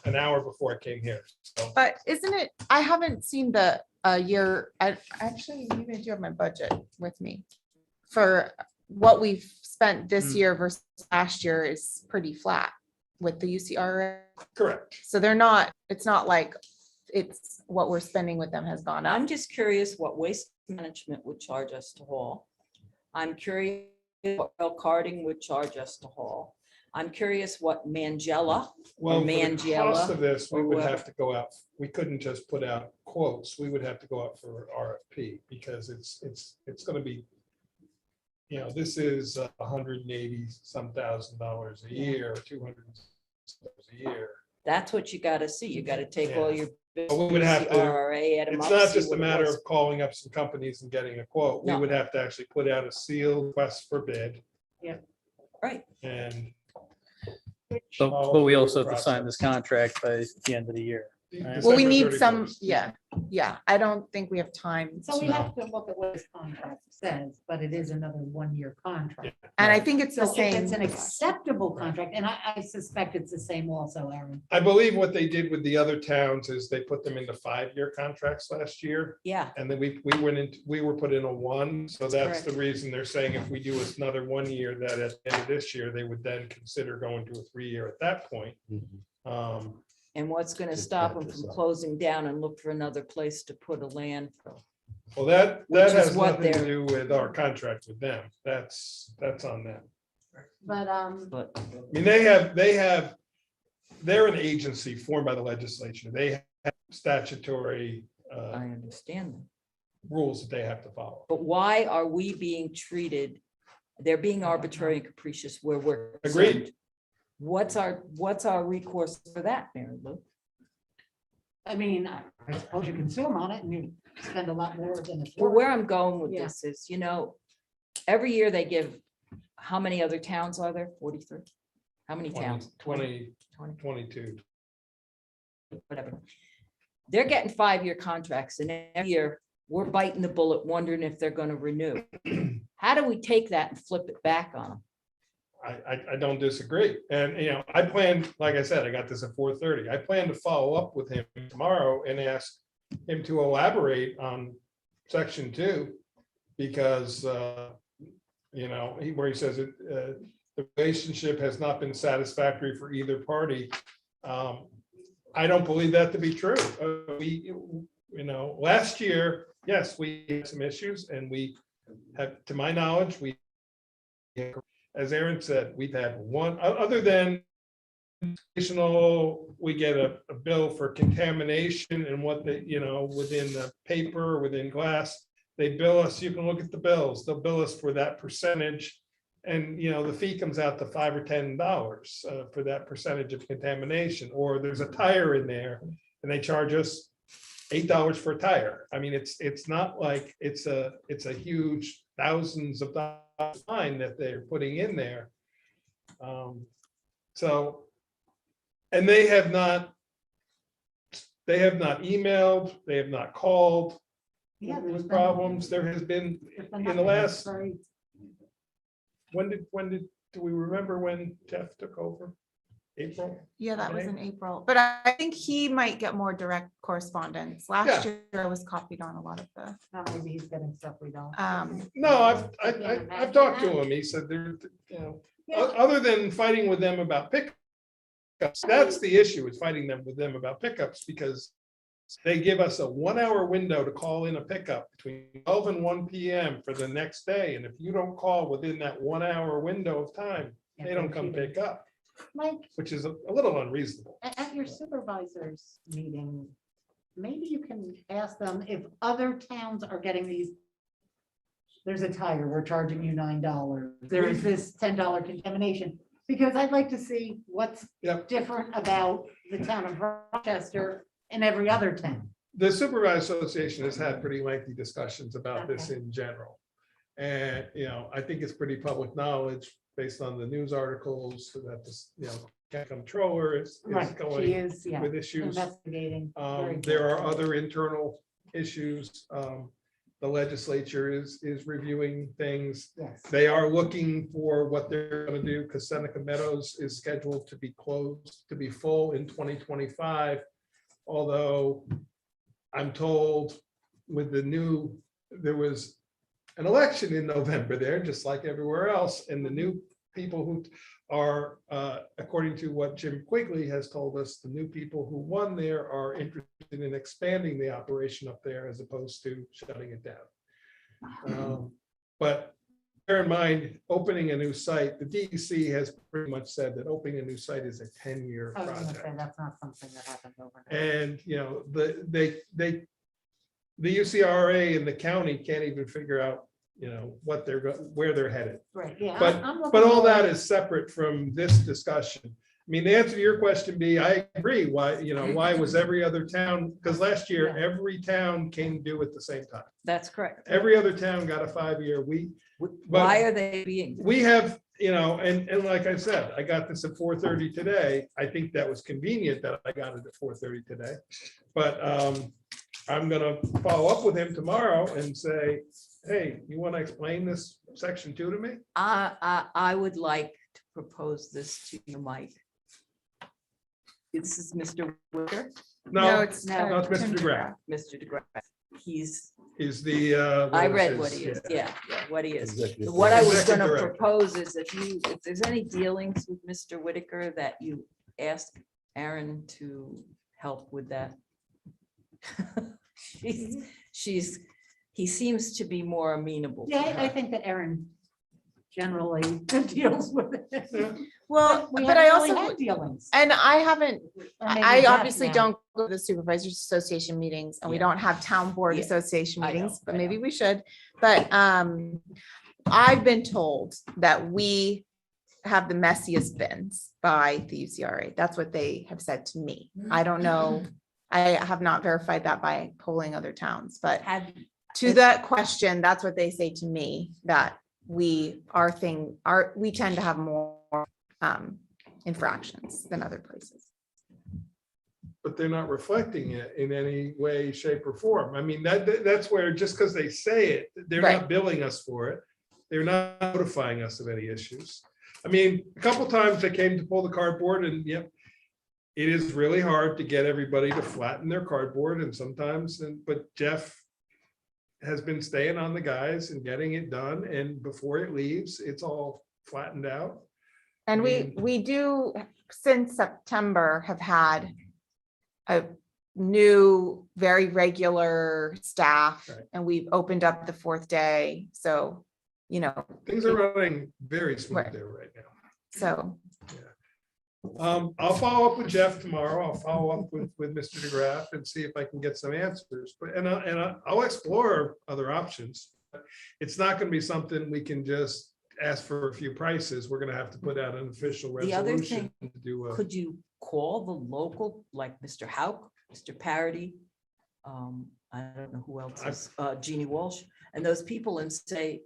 an hour before I came here. So But isn't it, I haven't seen the year, actually, maybe I do have my budget with me. For what we've spent this year versus last year is pretty flat with the UCR. correct. So they're not, it's not like it's what we're spending with them has gone up. I'm just curious what waste management would charge us to haul. I'm curious what rail carting would charge us to haul. I'm curious what Mangella Well, or for the cost of Mangiela. this, we or would whoever. have to go out. We couldn't just put out quotes. We would have to go out for RFP because it's going to be, this is $180-some thousand a year, $200 a year. That's what you gotta see. You gotta take all your. But we would have to- RRA, add 'em It's up, not see just a what it matter was. of calling up some companies and getting a quote. We No. would have to actually put out a sealed request for bid. Right. And But we also have to sign this contract by the end of the year. Right. Well, we December need some, 31st. yeah. I don't think we have time. So we to- have to look at what his contract says, but it is another one-year contract. And I think it's the So if it's an same. acceptable contract, and I suspect it's the same also, Aaron. I believe what they did with the other towns is they put them into 5-year contracts last year. Yeah, And then we were put in a 1, so that's the correct. reason they're saying if we do another 1 year, that at the end of this year, they would then consider going to a 3-year at that point. and what's gonna Just stop back them this from up. closing down and look for another place to put a landfill? Well, that Which is has what nothing to they're- do with our contract with them. That's on them. But, But I mean, they're an agency formed by the legislature. They have statutory I understand that. rules that they have to follow. But why are we being treated? They're being arbitrary and capricious where we're. Agreed. concerned. What's our recourse for that, Mary Lou? I mean, I suppose you can sue them on it and you spend a lot more than it's Well, worth. where I'm going with Yeah. this is, every year they give, how many other towns are there? 43? How many towns? 20, 20, 22. whatever. They're getting 5-year contracts and every year we're biting the bullet wondering if they're gonna renew. How do we take that and flip it back on them? I don't disagree. And, I plan, like I said, I got this at 4:30. I plan to follow up with him tomorrow and ask him to elaborate on section 2. Because, where he says it, the relationship has not been satisfactory for either party. I don't believe that to be true. Last year, yes, we had some issues and we have, to my knowledge, as Aaron said, we've had one, other than we get a bill for contamination and what they, within the paper, within glass, they bill us, you can look at the bills, they'll bill us for that percentage. And, the fee comes out to $5 or $10 for that percentage of contamination, or there's a tire in there and they charge us $8 for a tire. I mean, it's not like it's a huge thousands of dollars fine that they're putting in there. So, and they have not emailed, they have not called Yeah, there's with been- problems. There has been, there's been in the nothing. last- Sorry. do we remember when Jeff took over? April? Yeah, that was Okay. in April, but I think he might get more direct correspondence. Last year I was copied on a lot of the, Now maybe he's getting stuff we don't. No, I've talked to him. He said there, other than fighting with them about pickups, that's the issue, is fighting with them about pickups, because they give us a 1-hour window to call in a pickup between 12 and 1 PM for the next day. And if you don't call within that 1-hour window of time, they don't come pick up, Mike, which is a little unreasonable. at your supervisors meeting, maybe you can ask them if other towns are getting these. There's a tire, we're charging you $9. There is this $10 contamination. Because I'd like to see what's Yep. different about the town of Rochester and every other town. The Supervisor Association has had pretty lengthy discussions about this in general. And, I think it's pretty public knowledge based on the news articles that this, county comptroller is Right, she going is, yeah, with issues. investigating. very There are carefully. other internal issues. The legislature is reviewing things. Yes. They are looking for what they're gonna do, because Seneca Meadows is scheduled to be closed, to be full in 2025. Although I'm told with there was an election in November there, just like everywhere else, and the new people who are, according to what Jim Quigley has told us, the new people who won there are interested in expanding the operation up there as opposed to shutting it down. But bear in mind, opening a new site, the DEC has pretty much said that opening a new site is a 10-year I was gonna say, project. that's not something that happens overnight. And, the UCRA and the county can't even figure out, what where they're headed. Right, yeah. But, I'm looking but all forward- that is separate from this discussion. I mean, the answer to your question be, I agree, why was every other town, because last year, Yeah. every town came due at the same time. That's correct. Every other town got a 5-year. Why are they being? We have, and like I said, I got this at 4:30 today. I think that was convenient that I got it at 4:30 today. But I'm gonna follow up with him tomorrow and say, hey, you want to explain this section 2 to me? I would like to propose this to you, Mike. This is Mr. Wicker, No, it's no, it's Mr. Tim DeGraff. Mr. DeGraff. He's, Is the. I was read his- what he is, yeah, what he is. Executive What I was Executive gonna Director. propose is if there's any dealings with Mr. Whitaker, that you ask Aaron to help with that. He seems to be more amenable. to Yeah, I her. think that Erin generally deals with it. Well, We but I haven't really also, had dealings. and I haven't, Or maybe I that's obviously now. don't go to the supervisors association meetings and we Yeah. don't have town board Yeah, association I know, meetings, but I maybe know. we should. But I've been told that we have the messiest bins by the UCRA. That's what they have said to me. I don't know. I have not verified that by polling other towns, but Have, to that question, that's what they say to me, that we tend to have more infractions than other places. But they're not reflecting it in any way, shape, or form. I mean, that's where, just because they say it, they're not Right. billing us for it. They're not notifying us of any issues. I mean, a couple times they came to pull the cardboard and, yep, it is really hard to get everybody to flatten their cardboard and sometimes, but Jeff has been staying on the guys and getting it done, and before it leaves, it's all flattened out. And Mm. we do, since September, have had a new, very regular staff, Right. and we've opened up the 4th day. So, Things are running very smooth Right. there right now. so, I'll follow up with Jeff tomorrow. I'll follow up with Mr. DeGraff and see if I can get some answers, but, I'll explore other options. It's not gonna be something we can just ask for a few prices. We're gonna have to put out an official The other resolution to do a. could you call the local, like Mr. Hauk, Mr. Parity? I don't know who else is, Jeannie Walsh, and those people and say,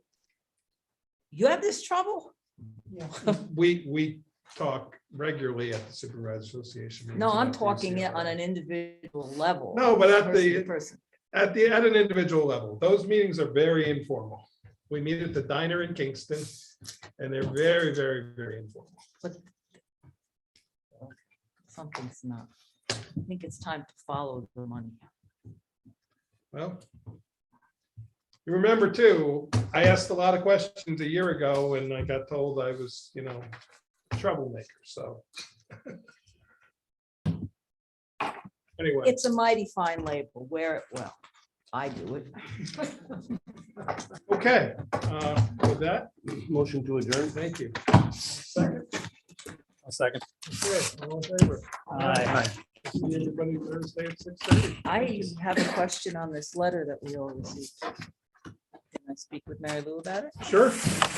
you have this trouble? Yeah. We talk regularly at the Supervisor Association. meetings No, I'm about talking it DCRA. on an individual level. No, but at person to the- person. At an individual level, those meetings are very informal. We meet at the diner in Kingston, and they're very, very, very informal. Something's not. I think it's time to follow the money. Well, you remember too, I asked a lot of questions a year ago and I got told I was, a troublemaker, so. Anyway, It's a mighty fine label. Wear it well. I do it. okay, with that, Motion to adjourn. thank you. Second, A second. okay, all in favor? Aye. See everybody Thursday at 6:30. I have a question on this letter that we all received. Can I speak with Mary Lou about it? Sure.